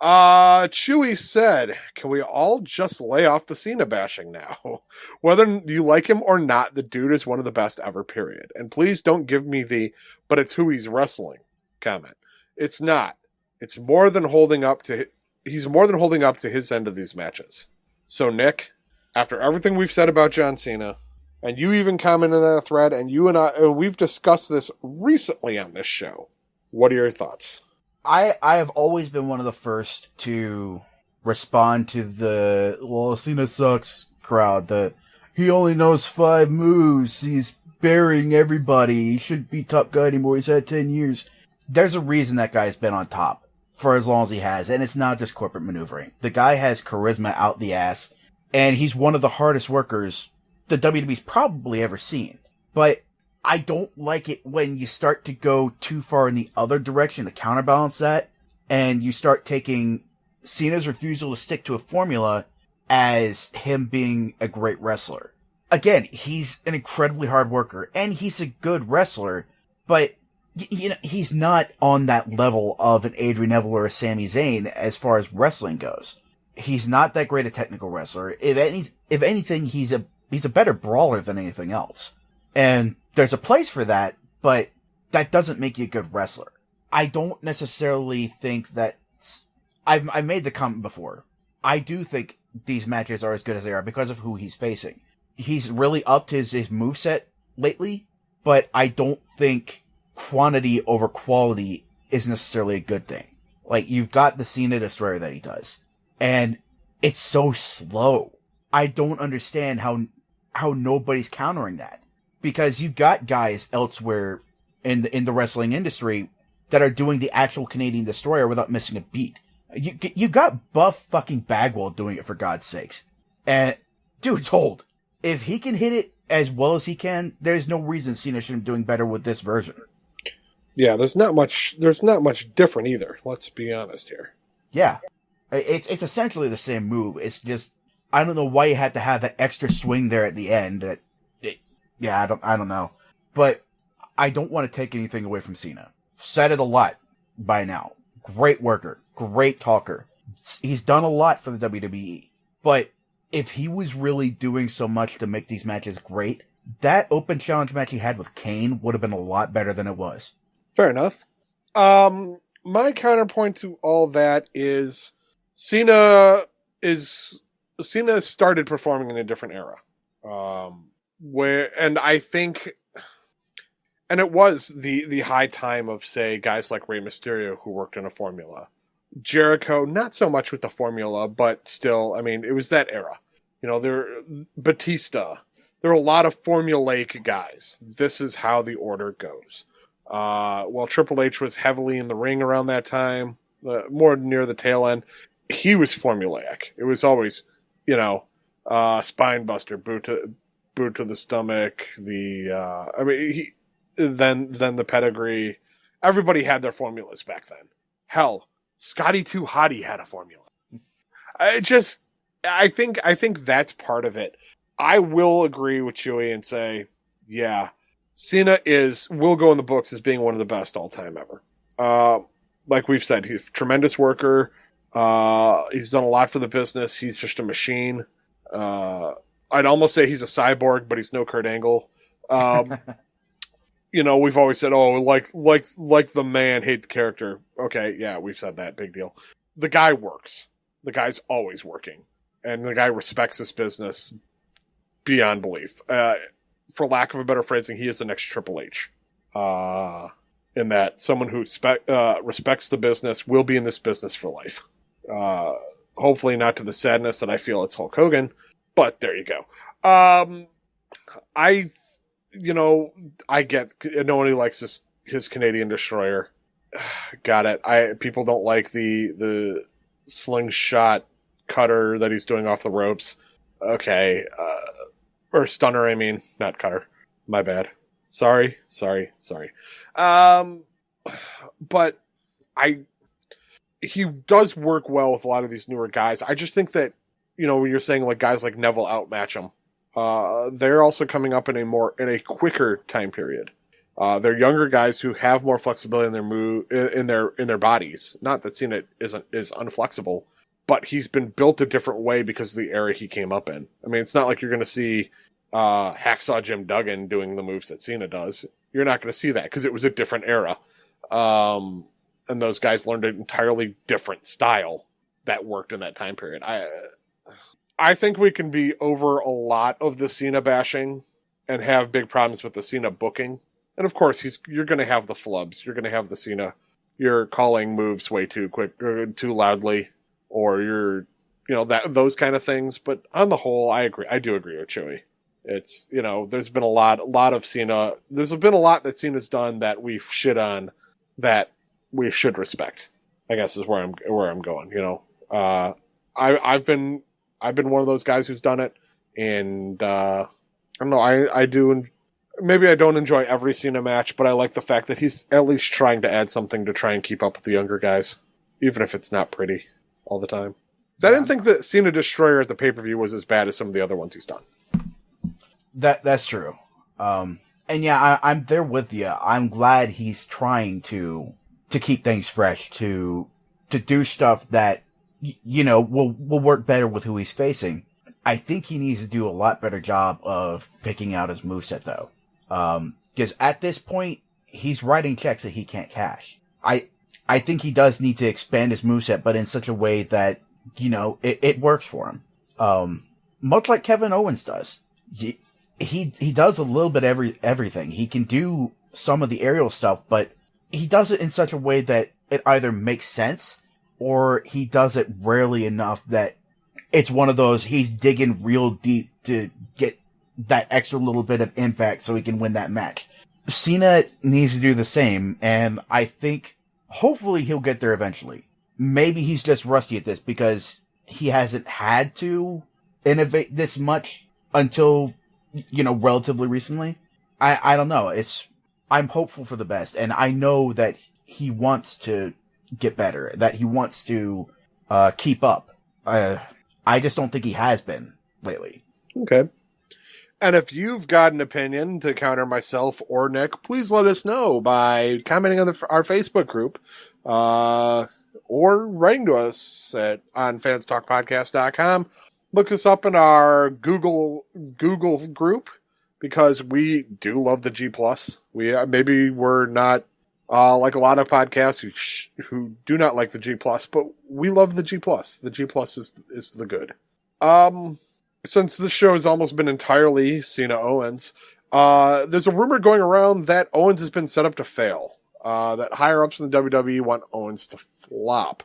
Chewy said, can we all just lay off the Cena bashing now? Whether you like him or not, the dude is one of the best ever, period. And please don't give me but it's who he's wrestling comment. It's not. It's more than holding up to, he's more than holding up to his end of these matches. So Nick, after everything we've said about John Cena, and you even commented on that thread, and you and I, we've discussed this recently on this show, what are your thoughts? I have always been one of the first to respond to the, well, Cena sucks crowd. He only knows 5 moves. He's burying everybody. He shouldn't be top guy anymore. He's had 10 years. There's a reason that guy's been on top for as long as he has, and it's not just corporate maneuvering. The guy has charisma out the ass, and he's one of the hardest workers the WWE's probably ever seen. But I don't like it when you start to go too far in the other direction to counterbalance that, and you start taking Cena's refusal to stick to a formula as him being a great wrestler. Again, he's an incredibly hard worker, and he's a good wrestler, but he's not on that level of an Adrian Neville or a Sami Zayn as far as wrestling goes. He's not that great a technical wrestler. If anything, he's a better brawler than anything else. And there's a place for that, but that doesn't make you a good wrestler. I don't necessarily think that... I've made the comment before. I do think these matches are as good as they are because of who he's facing. He's really upped his moveset lately, but I don't think quantity over quality is necessarily a good thing. Like, you've got the Cena Destroyer that he does, and it's so slow. I don't understand how nobody's countering that. Because you've got guys elsewhere in the wrestling industry that are doing the actual Canadian Destroyer without missing a beat. You got Buff fucking Bagwell doing it, for God's sakes. And dude's old. If he can hit it as well as he can, there's no reason Cena shouldn't be doing better with this version. Yeah, there's not much different either. Let's be honest here. Yeah. It's essentially the same move. It's just, I don't know why you had to have that extra swing there at the end. Yeah, I don't know. But I don't want to take anything away from Cena. Said it a lot by now. Great worker. Great talker. He's done a lot for the WWE. But if he was really doing so much to make these matches great, that open challenge match he had with Kane would have been a lot better than it was. Fair enough. My counterpoint to all that is Cena started performing in a different era. And I think And it was the high time of, say, guys like Rey Mysterio who worked in a formula. Jericho, not so much with the formula, but still, I mean, it was that era. Batista. There were a lot of formulaic guys. This is how the order goes. While Triple H was heavily in the ring around that time, more near the tail end, he was formulaic. It was always, spine buster, boot to the stomach. Then the pedigree. Everybody had their formulas back then. Hell, Scotty 2 Hotty had a formula. I think that's part of it. I will agree with Chewy and say, yeah, Cena will go in the books as being one of the best all time ever. Like we've said, he's a tremendous worker. He's done a lot for the business. He's just a machine. I'd almost say he's a cyborg, but he's no Kurt Angle. We've always said, like the man, hate the character. Okay, yeah, we've said that. Big deal. The guy works. The guy's always working. And the guy respects this business beyond belief. For lack of a better phrasing, he is the next Triple H. In that someone who respects the business will be in this business for life. Hopefully not to the sadness that I feel it's Hulk Hogan, but there you go. I get nobody likes his Canadian Destroyer. Got it. People don't like the slingshot cutter that he's doing off the ropes. Okay. Or stunner, I mean, not cutter. My bad. Sorry. But he does work well with a lot of these newer guys. I just think that, when you're saying like guys like Neville outmatch him, they're also coming up in a quicker time period. They're younger guys who have more flexibility in their in their bodies. Not that Cena is unflexible, but he's been built a different way because of the era he came up in. I mean, it's not like you're going to see Hacksaw Jim Duggan doing the moves that Cena does. You're not going to see that because it was a different era. And those guys learned an entirely different style that worked in that time period. I think we can be over a lot of the Cena bashing and have big problems with the Cena booking. And of course, you're going to have the flubs. You're going to have the Cena. You're calling moves way too quick, too loudly, or you're, those kind of things. But on the whole, I agree. I do agree with Chewy. It's, there's been a lot of Cena. There's been a lot that Cena's done that we've shit on that we should respect, I guess is where I'm going. I've been one of those guys who's done it, and I don't know. I do. Maybe I don't enjoy every Cena match, but I like the fact that he's at least trying to add something to try and keep up with the younger guys, even if it's not pretty all the time. Yeah. I didn't think that Cena Destroyer at the pay-per-view was as bad as some of the other ones he's done. That's true. And yeah, I'm there with you. I'm glad he's trying to keep things fresh, to do stuff that, will work better with who he's facing. I think he needs to do a lot better job of picking out his moveset, though. Because at this point, he's writing checks that he can't cash. I think he does need to expand his moveset, but in such a way that, it works for him. Much like Kevin Owens does. He does a little bit everything. He can do some of the aerial stuff, but he does it in such a way that it either makes sense or he does it rarely enough that it's one of those he's digging real deep to get that extra little bit of impact so he can win that match. Cena needs to do the same, and I think hopefully he'll get there eventually. Maybe he's just rusty at this because he hasn't had to innovate this much until, relatively recently. I don't know. I'm hopeful for the best, and I know that he wants to get better, that he wants to keep up. I just don't think he has been lately. Okay. And if you've got an opinion to counter myself or Nick, please let us know by commenting on our Facebook group or writing to us on fanstalkpodcast.com. Look us up in our Google group because we do love the G+. Maybe we're not like a lot of podcasts who do not like the G+, but we love the G+. The G+ is the good. Since this show has almost been entirely Cena Owens, There's a rumor going around that Owens has been set up to fail. That higher ups in the WWE want Owens to flop.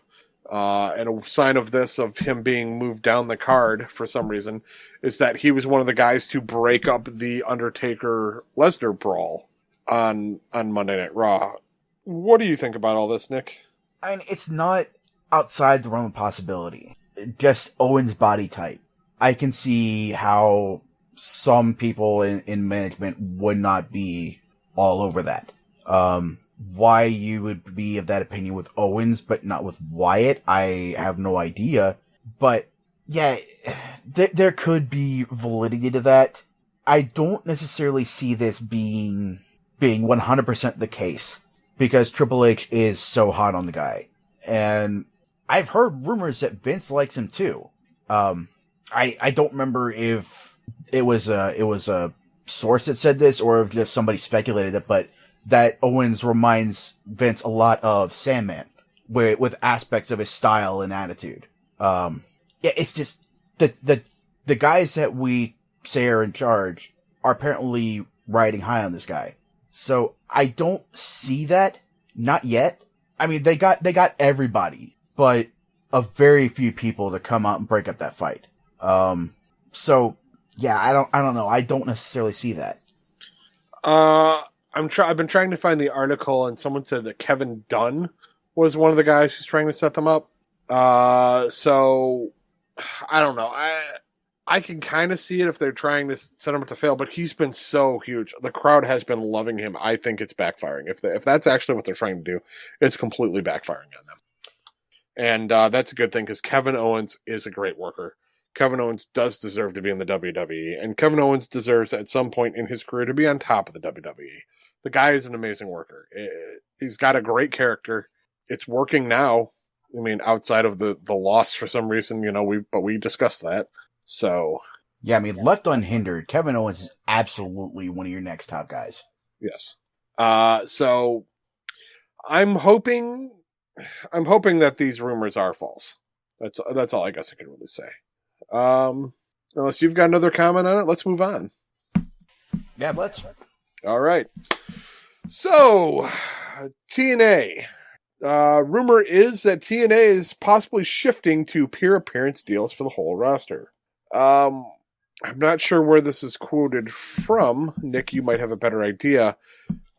And a sign of this, of him being moved down the card for some reason, is that he was one of the guys to break up the Undertaker-Lesnar brawl on Monday Night Raw. What do you think about all this, Nick? I mean, it's not outside the realm of possibility. Just Owens' body type. I can see how some people in management would not be all over that. Why you would be of that opinion with Owens, but not with Wyatt, I have no idea. But yeah, there could be validity to that. I don't necessarily see this being 100% the case, because Triple H is so hot on the guy. And I've heard rumors that Vince likes him too. I don't remember if it was a source that said this or if just somebody speculated it, but that Owens reminds Vince a lot of Sandman with aspects of his style and attitude. Yeah, it's just the guys that we say are in charge are apparently riding high on this guy. So I don't see that. Not yet. I mean, they got everybody, but a very few people to come out and break up that fight. So yeah, I don't know. I don't necessarily see that. I've been trying to find the article, and someone said that Kevin Dunn was one of the guys who's trying to set them up. So I don't know. I can kind of see it if they're trying to set him up to fail, but he's been so huge. The crowd has been loving him. I think it's backfiring. If that's actually what they're trying to do, it's completely backfiring on them. And that's a good thing, because Kevin Owens is a great worker. Kevin Owens does deserve to be in the WWE, and Kevin Owens deserves at some point in his career to be on top of the WWE. The guy is an amazing worker. He's got a great character. It's working now. I mean, outside of the loss for some reason, we discussed that. So yeah, I mean, left unhindered, Kevin Owens is absolutely one of your next top guys. Yes. So I'm hoping that these rumors are false. That's all I guess I can really say. Unless you've got another comment on it, let's move on. Yeah, let's. All right. So, TNA. Rumor is that TNA is possibly shifting to peer appearance deals for the whole roster. I'm not sure where this is quoted from. Nick, you might have a better idea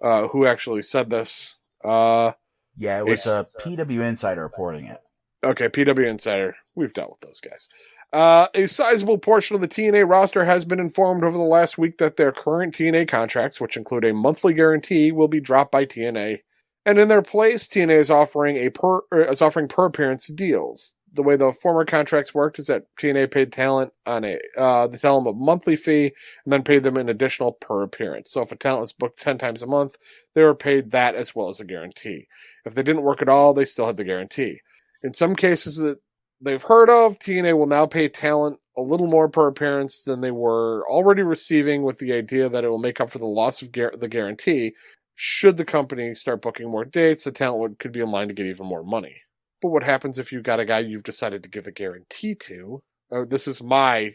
who actually said this. Yeah, it was PW Insider reporting it. Okay, PW Insider. We've dealt with those guys. A sizable portion of the TNA roster has been informed over the last week that their current TNA contracts, which include a monthly guarantee, will be dropped by TNA. And in their place, TNA is offering per appearance deals. The way the former contracts worked is that TNA paid talent on the talent a monthly fee and then paid them an additional per appearance. So if a talent was booked 10 times a month, they were paid that as well as a guarantee. If they didn't work at all, they still had the guarantee. In some cases that they've heard of, TNA will now pay talent a little more per appearance than they were already receiving, with the idea that it will make up for the loss of the guarantee. Should the company start booking more dates, the talent could be in line to get even more money. But what happens if you've got a guy you've decided to give a guarantee to? This is my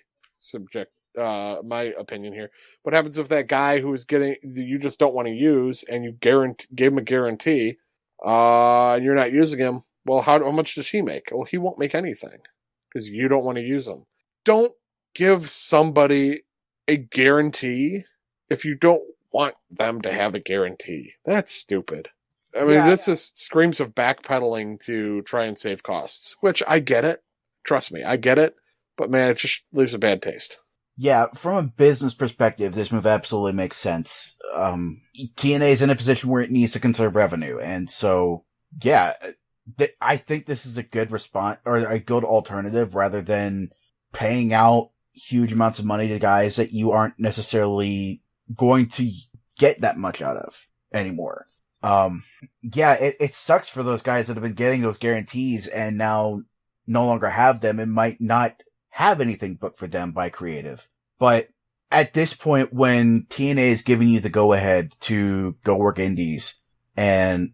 opinion here. What happens if that guy who is you just don't want to use, and you gave him a guarantee, and you're not using him? Well, how much does he make? Well, he won't make anything because you don't want to use him. Don't give somebody a guarantee if you don't want them to have a guarantee. That's stupid. I mean, this just screams of backpedaling to try and save costs, which I get it. Trust me, I get it. But man, it just leaves a bad taste. Yeah, from a business perspective, this move absolutely makes sense. TNA is in a position where it needs to conserve revenue. And so, yeah, I think this is a good response or a good alternative rather than paying out huge amounts of money to guys that you aren't necessarily going to get that much out of anymore. Yeah, it sucks for those guys that have been getting those guarantees and now no longer have them and might not have anything booked for them by creative. But at this point, when TNA is giving you the go ahead to go work indies and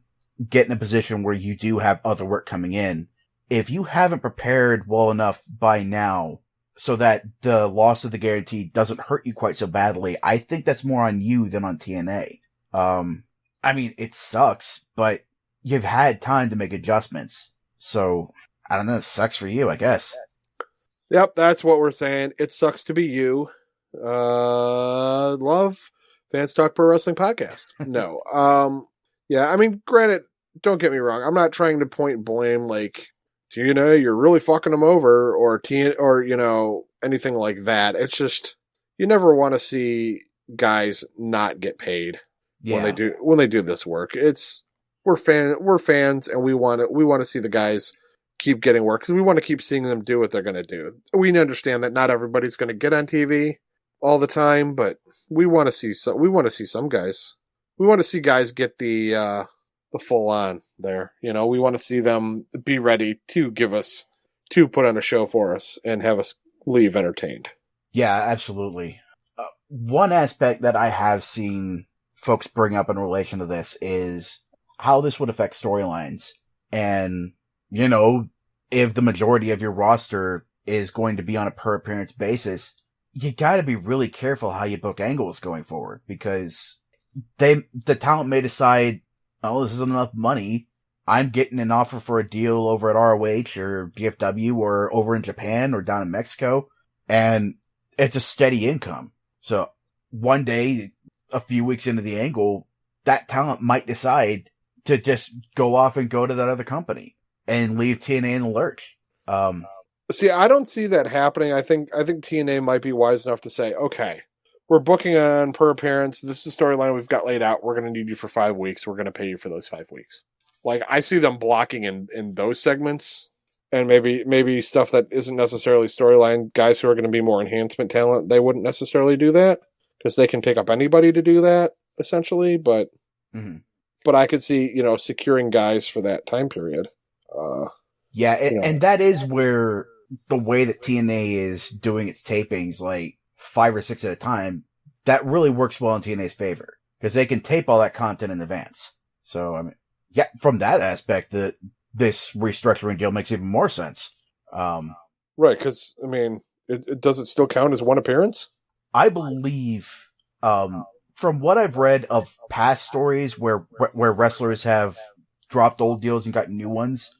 get in a position where you do have other work coming in, if you haven't prepared well enough by now so that the loss of the guarantee doesn't hurt you quite so badly. I think that's more on you than on TNA. I mean, it sucks, but you've had time to make adjustments. So, I don't know, it sucks for you, I guess. Yep, that's what we're saying. It sucks to be you. Love Fans Talk Pro Wrestling Podcast. No. Yeah, I mean, granted, don't get me wrong. I'm not trying to point blame like TNA, you're really fucking them over, or anything like that. It's just you never want to see guys not get paid when they do this work. We're fans, and we want to see the guys keep getting work because we want to keep seeing them do what they're going to do. We understand that not everybody's going to get on TV all the time, but we want to see some guys. We want to see guys get the full on there. We want to see them be ready to put on a show for us and have us leave entertained. Yeah, absolutely. One aspect that I have seen folks bring up in relation to this is how this would affect storylines. And, if the majority of your roster is going to be on a per appearance basis, you gotta be really careful how you book angles going forward, because the talent may decide, oh, this isn't enough money. I'm getting an offer for a deal over at ROH or GFW or over in Japan or down in Mexico, and it's a steady income. So one day, a few weeks into the angle, that talent might decide to just go off and go to that other company and leave TNA in the lurch. See, I don't see that happening. I think TNA might be wise enough to say, okay, we're booking on per appearance. This is the storyline we've got laid out. We're going to need you for 5 weeks. We're going to pay you for those 5 weeks. Like, I see them blocking in those segments, and maybe stuff that isn't necessarily storyline. Guys who are going to be more enhancement talent, they wouldn't necessarily do that because they can pick up anybody to do that essentially. But but I could see securing guys for that time period. And that is where the way that TNA is doing its tapings, like 5 or 6 at a time, that really works well in TNA's favor because they can tape all that content in advance. So, I mean, yeah, from that aspect, this restructuring deal makes even more sense. Right, because, I mean, does it still count as one appearance? I believe, from what I've read of past stories where wrestlers have dropped old deals and got new ones,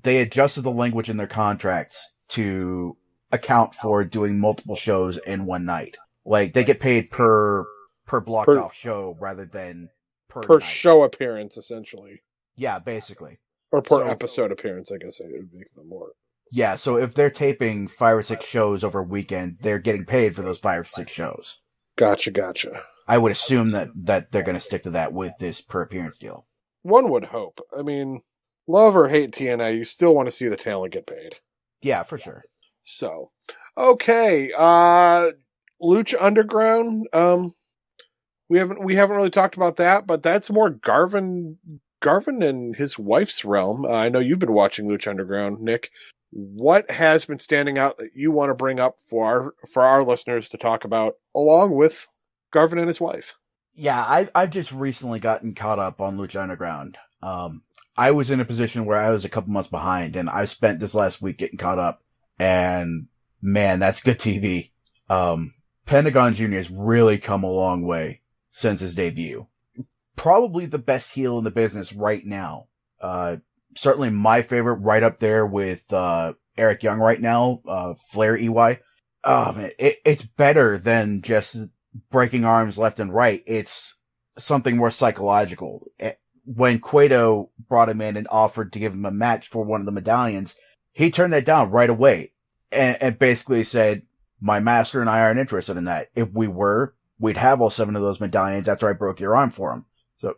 they adjusted the language in their contracts to account for doing multiple shows in one night. Like, they get paid per blocked off show rather than per show appearance, essentially. Yeah, basically. Or per episode appearance, I guess it would make them more. Yeah, so if they're taping 5 or 6 shows over a weekend, they're getting paid for those 5 or 6 shows. Gotcha. I would assume that they're going to stick to that with this per appearance deal. One would hope. I mean, love or hate TNA, you still want to see the talent get paid. Yeah, for sure. So, okay, Lucha Underground. We haven't really talked about that, but that's more Garvin and his wife's realm. I know you've been watching Lucha Underground, Nick. What has been standing out that you want to bring up for our listeners to talk about, along with Garvin and his wife? Yeah, I've just recently gotten caught up on Lucha Underground. I was in a position where I was a couple months behind, and I spent this last week getting caught up. And man, that's good TV. Pentagon Jr. has really come a long way since his debut. Probably the best heel in the business right now. Certainly my favorite, right up there with Eric Young right now, Flair EY. Oh man, it's better than just breaking arms left and right. It's something more psychological. When Cueto brought him in and offered to give him a match for one of the medallions, he turned that down right away and basically said, my master and I aren't interested in that. If we were, we'd have all 7 of those medallions after I broke your arm for him. So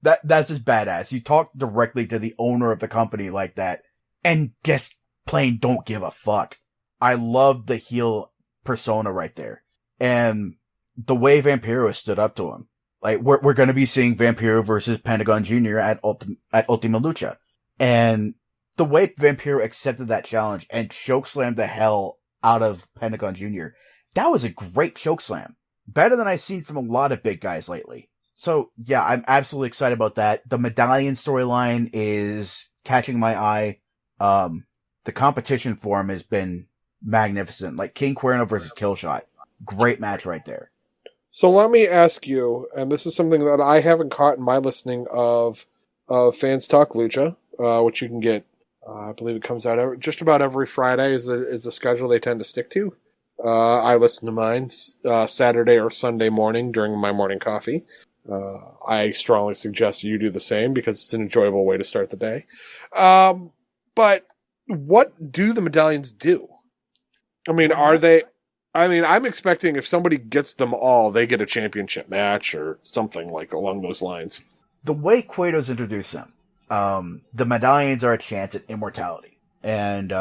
that's just badass. You talk directly to the owner of the company like that and just plain don't give a fuck. I love the heel persona right there. And the way Vampiro stood up to him. Like, we're going to be seeing Vampiro versus Pentagon Jr. at Ultima Lucha. And the way Vampiro accepted that challenge and chokeslammed the hell out of Pentagon Jr., that was a great chokeslam. Better than I've seen from a lot of big guys lately. So, yeah, I'm absolutely excited about that. The medallion storyline is catching my eye. The competition for him has been magnificent. Like King Cuerno versus Killshot. Great match right there. So let me ask you, and this is something that I haven't caught in my listening of Fans Talk Lucha, which you can get, I believe it comes out just about every Friday is the schedule they tend to stick to. I listen to mine Saturday or Sunday morning during my morning coffee. I strongly suggest you do the same because it's an enjoyable way to start the day. But what do the medallions do? I mean, I'm expecting if somebody gets them all, they get a championship match or something like along those lines. The way Cueto's introduced them, the medallions are a chance at immortality. And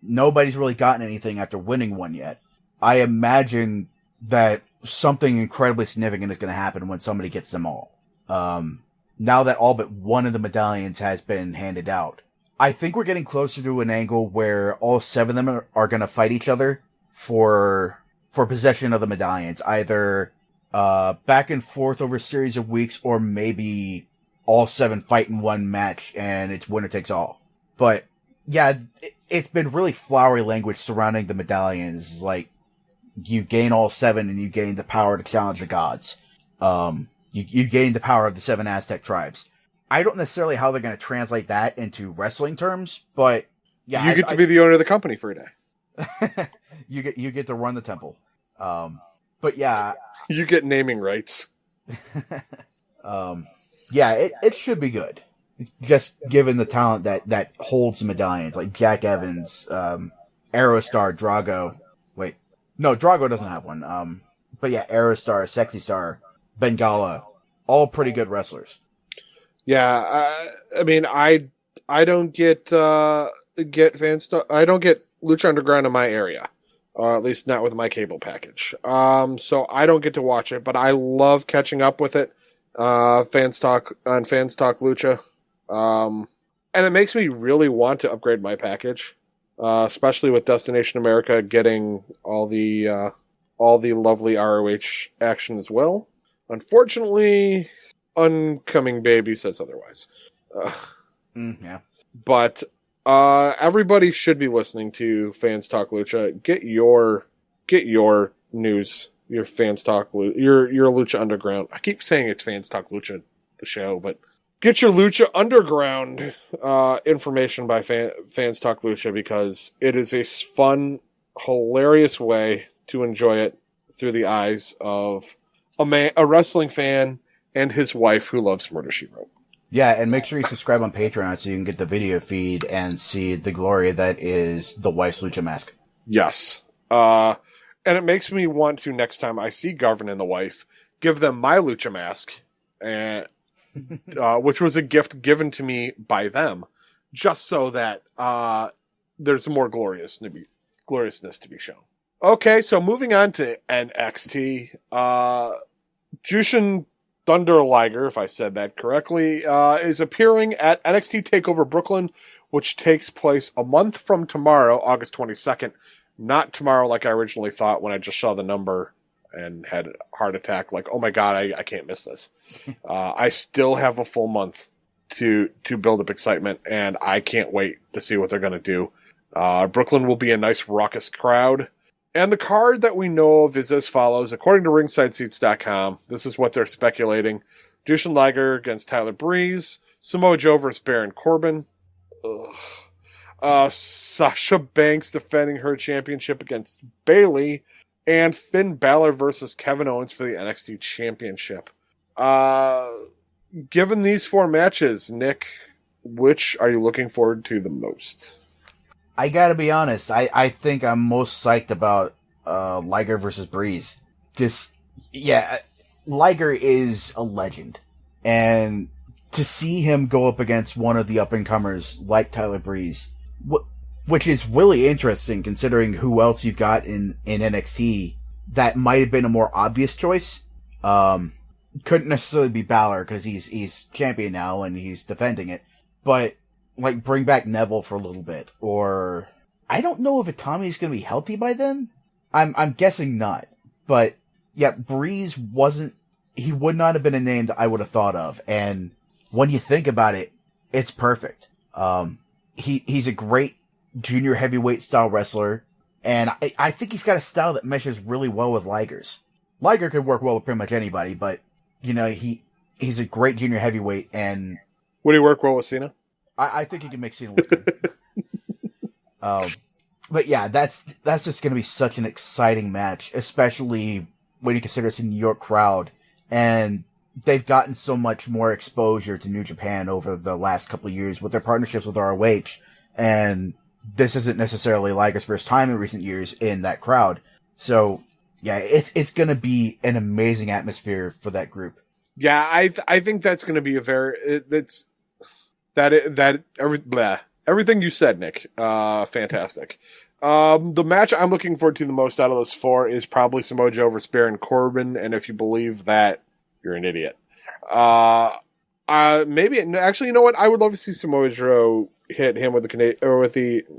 nobody's really gotten anything after winning one yet. I imagine that something incredibly significant is going to happen when somebody gets them all. Now that all but one of the medallions has been handed out, I think we're getting closer to an angle where all 7 of them are going to fight each other for possession of the medallions, either back and forth over a series of weeks, or maybe all 7 fight in one match and it's winner takes all. But yeah, it's been really flowery language surrounding the medallions. Like, you gain all 7 and you gain the power to challenge the gods. You gain the power of the 7 Aztec tribes. I don't necessarily how they're going to translate that into wrestling terms, but yeah, you get to be the owner of the company for a day. You get to run the temple. But yeah, you get naming rights. Yeah, it should be good. Just given the talent that holds the medallions, like Jack Evans, Aerostar, Drago. Wait, no, Drago doesn't have one. But yeah, Aerostar, Sexy Star, Bengala, all pretty good wrestlers. Yeah, I mean, I don't get fan stuff. I don't get Lucha Underground in my area, at least not with my cable package. So I don't get to watch it, but I love catching up with it. Fans Talk Lucha, and it makes me really want to upgrade my package, especially with Destination America getting all the lovely ROH action as well. Unfortunately, Oncoming Baby says otherwise. Yeah. But everybody should be listening to Fans Talk Lucha. Get your news, your Fans Talk your Lucha Underground. I keep saying it's Fans Talk Lucha, the show, but get your Lucha Underground information by Fans Talk Lucha, because it is a fun, hilarious way to enjoy it through the eyes of a wrestling fan and his wife who loves Murder, She Wrote. Yeah, and make sure you subscribe on Patreon so you can get the video feed and see the glory that is the wife's lucha mask. Yes. And it makes me want to, next time I see Garvin and the wife, give them my lucha mask, and which was a gift given to me by them, just so that there's more gloriousness to be shown. Okay, so moving on to NXT. Jushin Thunder Liger, if I said that correctly, is appearing at NXT TakeOver Brooklyn, which takes place a month from tomorrow, August 22nd. Not tomorrow like I originally thought when I just saw the number and had a heart attack. Like, oh my God, I can't miss this. I still have a full month to build up excitement, and I can't wait to see what they're going to do. Brooklyn will be a nice raucous crowd. And the card that we know of is as follows. According to RingsideSeats.com, this is what they're speculating. Jushin Liger against Tyler Breeze. Samoa Joe versus Baron Corbin. Sasha Banks defending her championship against Bayley. And Finn Balor versus Kevin Owens for the NXT Championship. Given these 4 matches, Nick, which are you looking forward to the most? I gotta be honest, I think I'm most psyched about Liger versus Breeze. Liger is a legend. And to see him go up against one of the up-and-comers like Tyler Breeze, which is really interesting considering who else you've got in NXT that might have been a more obvious choice. Couldn't necessarily be Balor because he's champion now and he's defending it, but like bring back Neville for a little bit, or I don't know if Itami's going to be healthy by then. I'm guessing not, but yeah, Breeze he would not have been a name that I would have thought of. And when you think about it, it's perfect. He's a great junior heavyweight style wrestler, And I think he's got a style that meshes really well with Liger's. Liger could work well with pretty much anybody, but, he's a great junior heavyweight, and... Would he work well with Cena? I think he can make Cena look good. But yeah, that's just going to be such an exciting match, especially when you consider it's a New York crowd, and they've gotten so much more exposure to New Japan over the last couple of years with their partnerships with ROH, and this isn't necessarily Liger's first time in recent years in that crowd. So yeah, it's going to be an amazing atmosphere for that group. Yeah, I think that's going to be everything you said, Nick. Fantastic. The match I'm looking forward to the most out of those four is probably Samoa Joe versus Baron Corbin, and if you believe that, you're an idiot. Maybe actually, you know what? I would love to see Samoa Joe hit him with the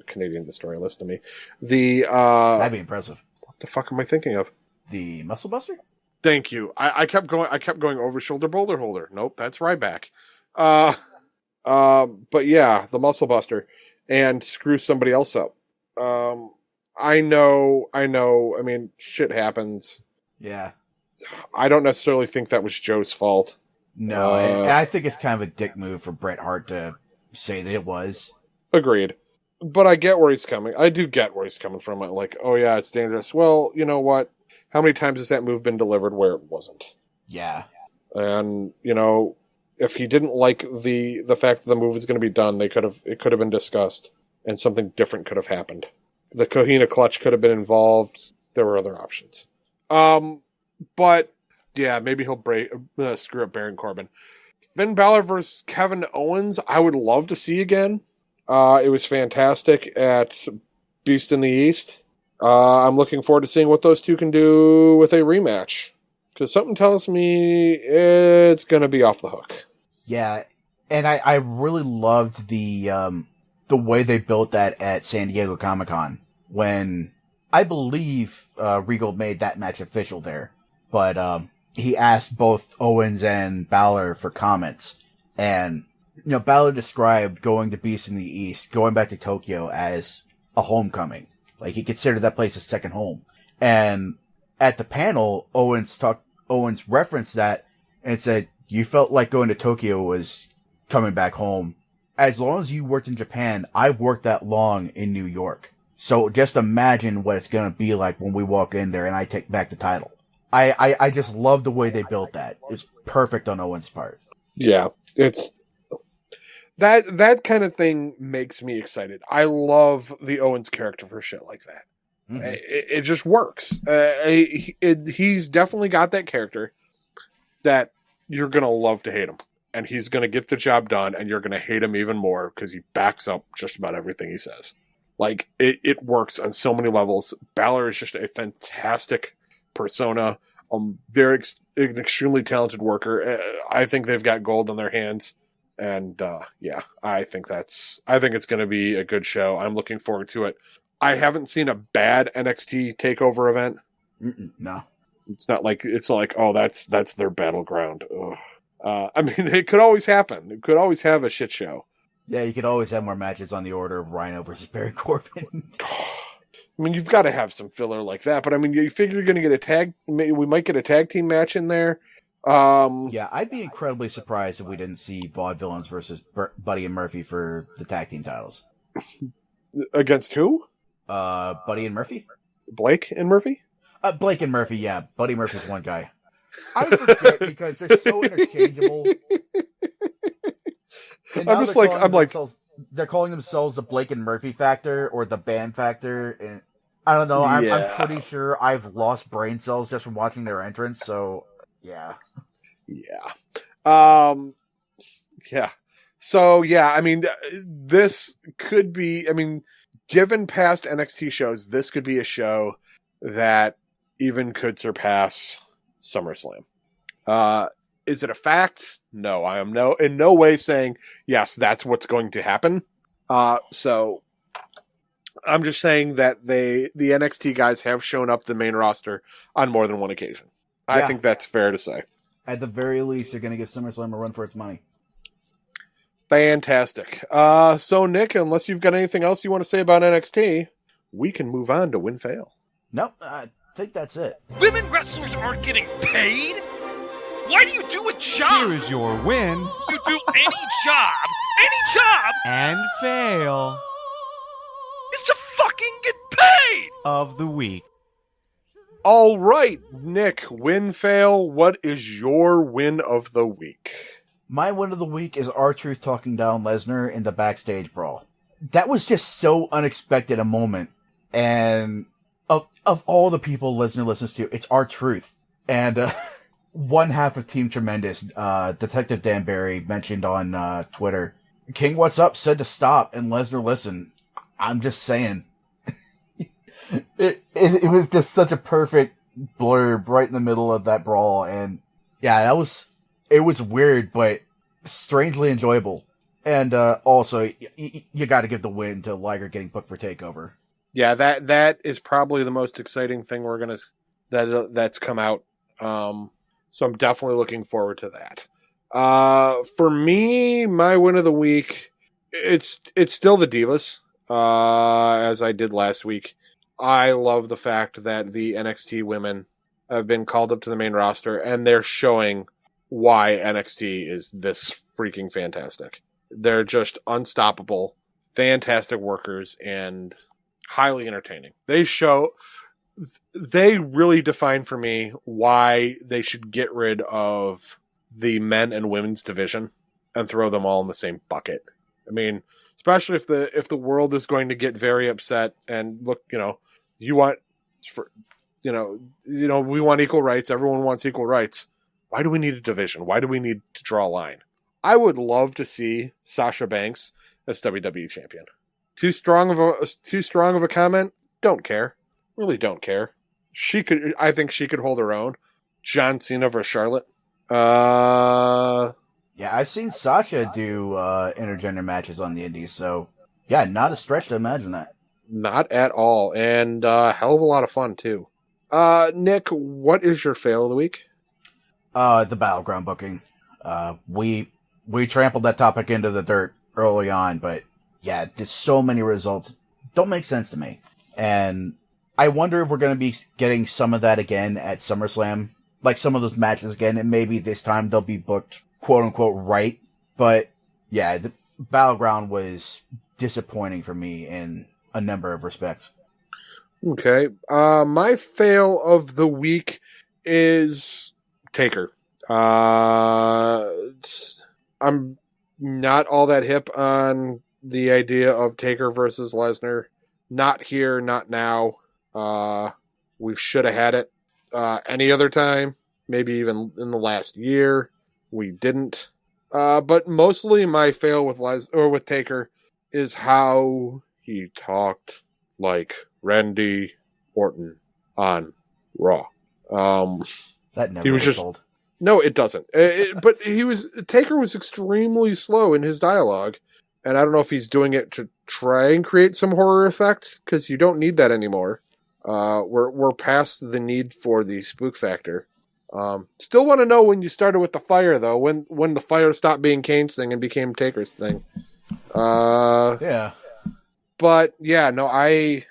Canadian Destroyer. Listen to me. That'd be impressive. What the fuck am I thinking of? The Muscle Buster? Thank you. I kept going over shoulder boulder holder. Nope, that's Ryback. But yeah, the Muscle Buster, and screw somebody else up. I know. I mean, shit happens. Yeah. I don't necessarily think that was Joe's fault. No, and I think it's kind of a dick move for Bret Hart to say that it was. Agreed. But I get where he's coming. I do get where he's coming from. Like, oh yeah, it's dangerous. Well, you know what? How many times has that move been delivered where it wasn't? Yeah. And, if he didn't like the fact that the move was going to be done, it could have been discussed, and something different could have happened. The Cohina clutch could have been involved. There were other options. But yeah, maybe he'll screw up Baron Corbin. Finn Balor versus Kevin Owens, I would love to see again. It was fantastic at Beast in the East. I'm looking forward to seeing what those two can do with a rematch, because something tells me it's going to be off the hook. Yeah, and I really loved the way they built that at San Diego Comic-Con, when I believe Regal made that match official there. But he asked both Owens and Balor for comments. And, Balor described going to Beast in the East, going back to Tokyo, as a homecoming. Like, he considered that place his second home. And at the panel, Owens referenced that and said, you felt like going to Tokyo was coming back home. As long as you worked in Japan, I've worked that long in New York. So just imagine what it's going to be like when we walk in there and I take back the title. I just love the way they built that. It's perfect on Owens' part. Yeah, it's that kind of thing makes me excited. I love the Owens character for shit like that. Mm-hmm. It just works. He's definitely got that character that you're going to love to hate him. And he's going to get the job done, and you're going to hate him even more because he backs up just about everything he says. Like, it works on so many levels. Balor is just a fantastic persona. An extremely talented worker. I think they've got gold on their hands. And, yeah, I think it's going to be a good show. I'm looking forward to it. I haven't seen a bad NXT takeover event. No. It's not like, oh, that's their battleground. Ugh. I mean, it could always happen. It could always have a shit show. Yeah, you could always have more matches on the order of Rhino versus Baron Corbin. I mean, you've got to have some filler like that. But I mean, you figure you're going to get we might get a tag team match in there. Yeah, I'd be incredibly surprised if we didn't see Vaudevillains versus Buddy and Murphy for the tag team titles. Against who? Buddy and Murphy? Blake and Murphy? Blake and Murphy, yeah. Buddy Murphy's one guy. I forget because they're so interchangeable. They're calling themselves the Blake and Murphy factor or the Bam factor, and I don't know. I'm pretty sure I've lost brain cells just from watching their entrance. So yeah. Yeah. So yeah, I mean, this could be. I mean, given past NXT shows, this could be a show that even could surpass SummerSlam. Is it a fact? No, I am in no way saying yes, that's what's going to happen. So I'm just saying that the NXT guys have shown up the main roster on more than one occasion. I think that's fair to say. At the very least, they're going to give SummerSlam a run for its money. Fantastic. So Nick, unless you've got anything else you want to say about NXT, we can move on to win fail. Nope, I think that's it. Women wrestlers aren't getting paid? Why do you do a job? Here is your win. You do any job, And fail is to fucking get paid! of the week. All right, Nick, win fail. What is your win of the week? My win of the week is R-Truth talking down Lesnar in the backstage brawl. That was just so unexpected a moment. And of all the people Lesnar listens to, it's R-Truth. And one half of Team Tremendous, Detective Dan Barry, mentioned on Twitter, King What's Up said to stop, and Lesnar listened. I'm just saying. It was just such a perfect blurb right in the middle of that brawl. And yeah, it was weird, but strangely enjoyable. And also, you got to give the win to Liger getting booked for TakeOver. Yeah, that is probably the most exciting thing that's come out. So I'm definitely looking forward to that. For me, my win of the week, it's still the Divas, as I did last week. I love the fact that the NXT women have been called up to the main roster, and they're showing why NXT is this freaking fantastic. They're just unstoppable, fantastic workers, and highly entertaining. They really define for me why they should get rid of the men and women's division and throw them all in the same bucket. I mean, especially if the world is going to get very upset and look, we want equal rights. Everyone wants equal rights. Why do we need a division? Why do we need to draw a line? I would love to see Sasha Banks as WWE champion. Too strong of a comment? Don't care. Really don't care. I think she could hold her own. John Cena versus Charlotte. Yeah, I've seen Sasha do intergender matches on the indies, so yeah, not a stretch to imagine that. Not at all, and hell of a lot of fun too. Nick, what is your fail of the week? The Battleground booking. We trampled that topic into the dirt early on, but yeah, just so many results don't make sense to me. And I wonder if we're going to be getting some of that again at SummerSlam, like some of those matches again, and maybe this time they'll be booked quote unquote right. But yeah, the Battleground was disappointing for me in a number of respects. Okay. My fail of the week is Taker. I'm not all that hip on the idea of Taker versus Lesnar. Not here, not now. We should have had it any other time, maybe even in the last year. We didn't. But mostly my fail with Taker is how he talked like Randy Orton on Raw. That never was old. No, it doesn't. But Taker was extremely slow in his dialogue, and I don't know if he's doing it to try and create some horror effect, because you don't need that anymore. We're past the need for the spook factor. Still want to know when you started with the fire, though. When the fire stopped being Kane's thing and became Taker's thing. Yeah. But yeah, no, I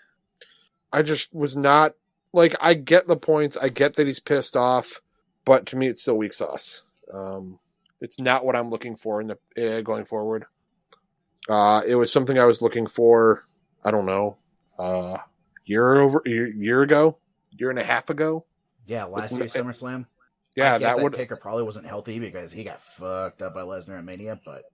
just was not like. I get the points. I get that he's pissed off, but to me, it's still weak sauce. It's not what I'm looking for in the going forward. It was something I was looking for. I don't know, year and a half ago. Yeah, last year's SummerSlam. Yeah, that Taker probably wasn't healthy because he got fucked up by Lesnar at Mania, but.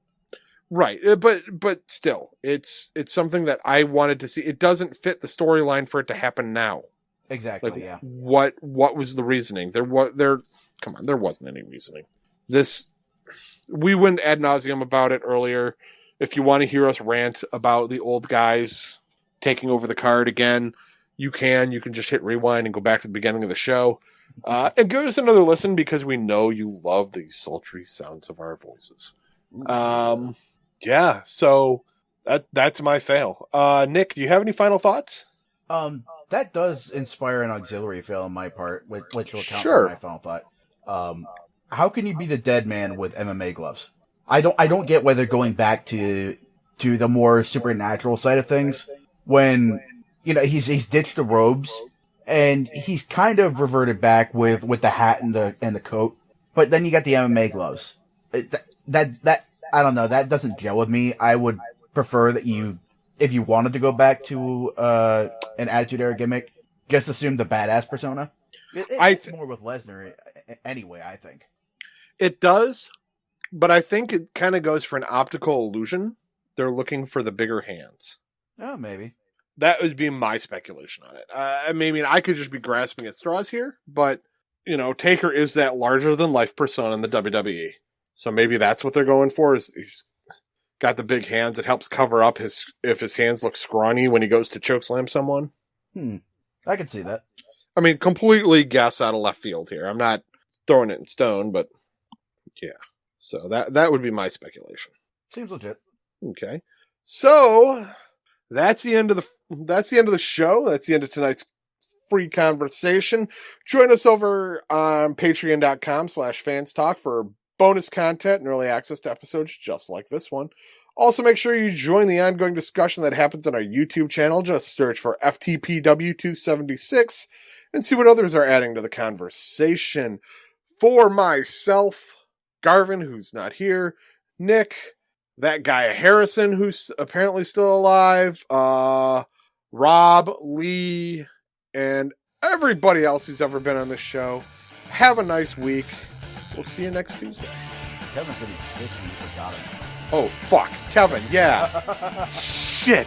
Right, but still, it's something that I wanted to see. It doesn't fit the storyline for it to happen now. Exactly. Like, yeah. What was the reasoning? There wasn't any reasoning. We went ad nauseum about it earlier. If you want to hear us rant about the old guys taking over the card again, you can. You can just hit rewind and go back to the beginning of the show, and give us another listen because we know you love the sultry sounds of our voices. Yeah, so that's my fail. Nick, do you have any final thoughts? That does inspire an auxiliary fail on my part, which will count Sure. for my final thought. How can you be the dead man with MMA gloves? I don't get why they're going back to the more supernatural side of things when he's ditched the robes, and he's kind of reverted back with the hat and the coat. But then you got the MMA gloves. That I don't know. That doesn't gel with me. I would prefer that if you wanted to go back to an Attitude Era gimmick, just assume the badass persona. It's more with Lesnar anyway, I think. It does, but I think it kind of goes for an optical illusion. They're looking for the bigger hands. Oh, maybe. That would be my speculation on it. I mean, I could just be grasping at straws here, but, Taker is that larger-than-life persona in the WWE. So maybe that's what they're going for, is he's got the big hands. It helps cover up if his hands look scrawny when he goes to chokeslam someone. I can see that. I mean, completely guess out of left field here. I'm not throwing it in stone, but yeah. So that would be my speculation. Seems legit. Okay. So that's the end of the show. That's the end of tonight's free conversation. Join us over on patreon.com/fanstalk for bonus content and early access to episodes just like this one. Also, make sure you join the ongoing discussion that happens on our YouTube channel. Just search for FTPW276 and see what others are adding to the conversation. For myself, Garvin, who's not here, Nick, that guy Harrison, who's apparently still alive, Rob, Lee, and everybody else who's ever been on this show, have a nice week. We'll see you next Tuesday. Kevin's gonna be pissed when you forgot him. Oh, fuck. Kevin, yeah. Shit.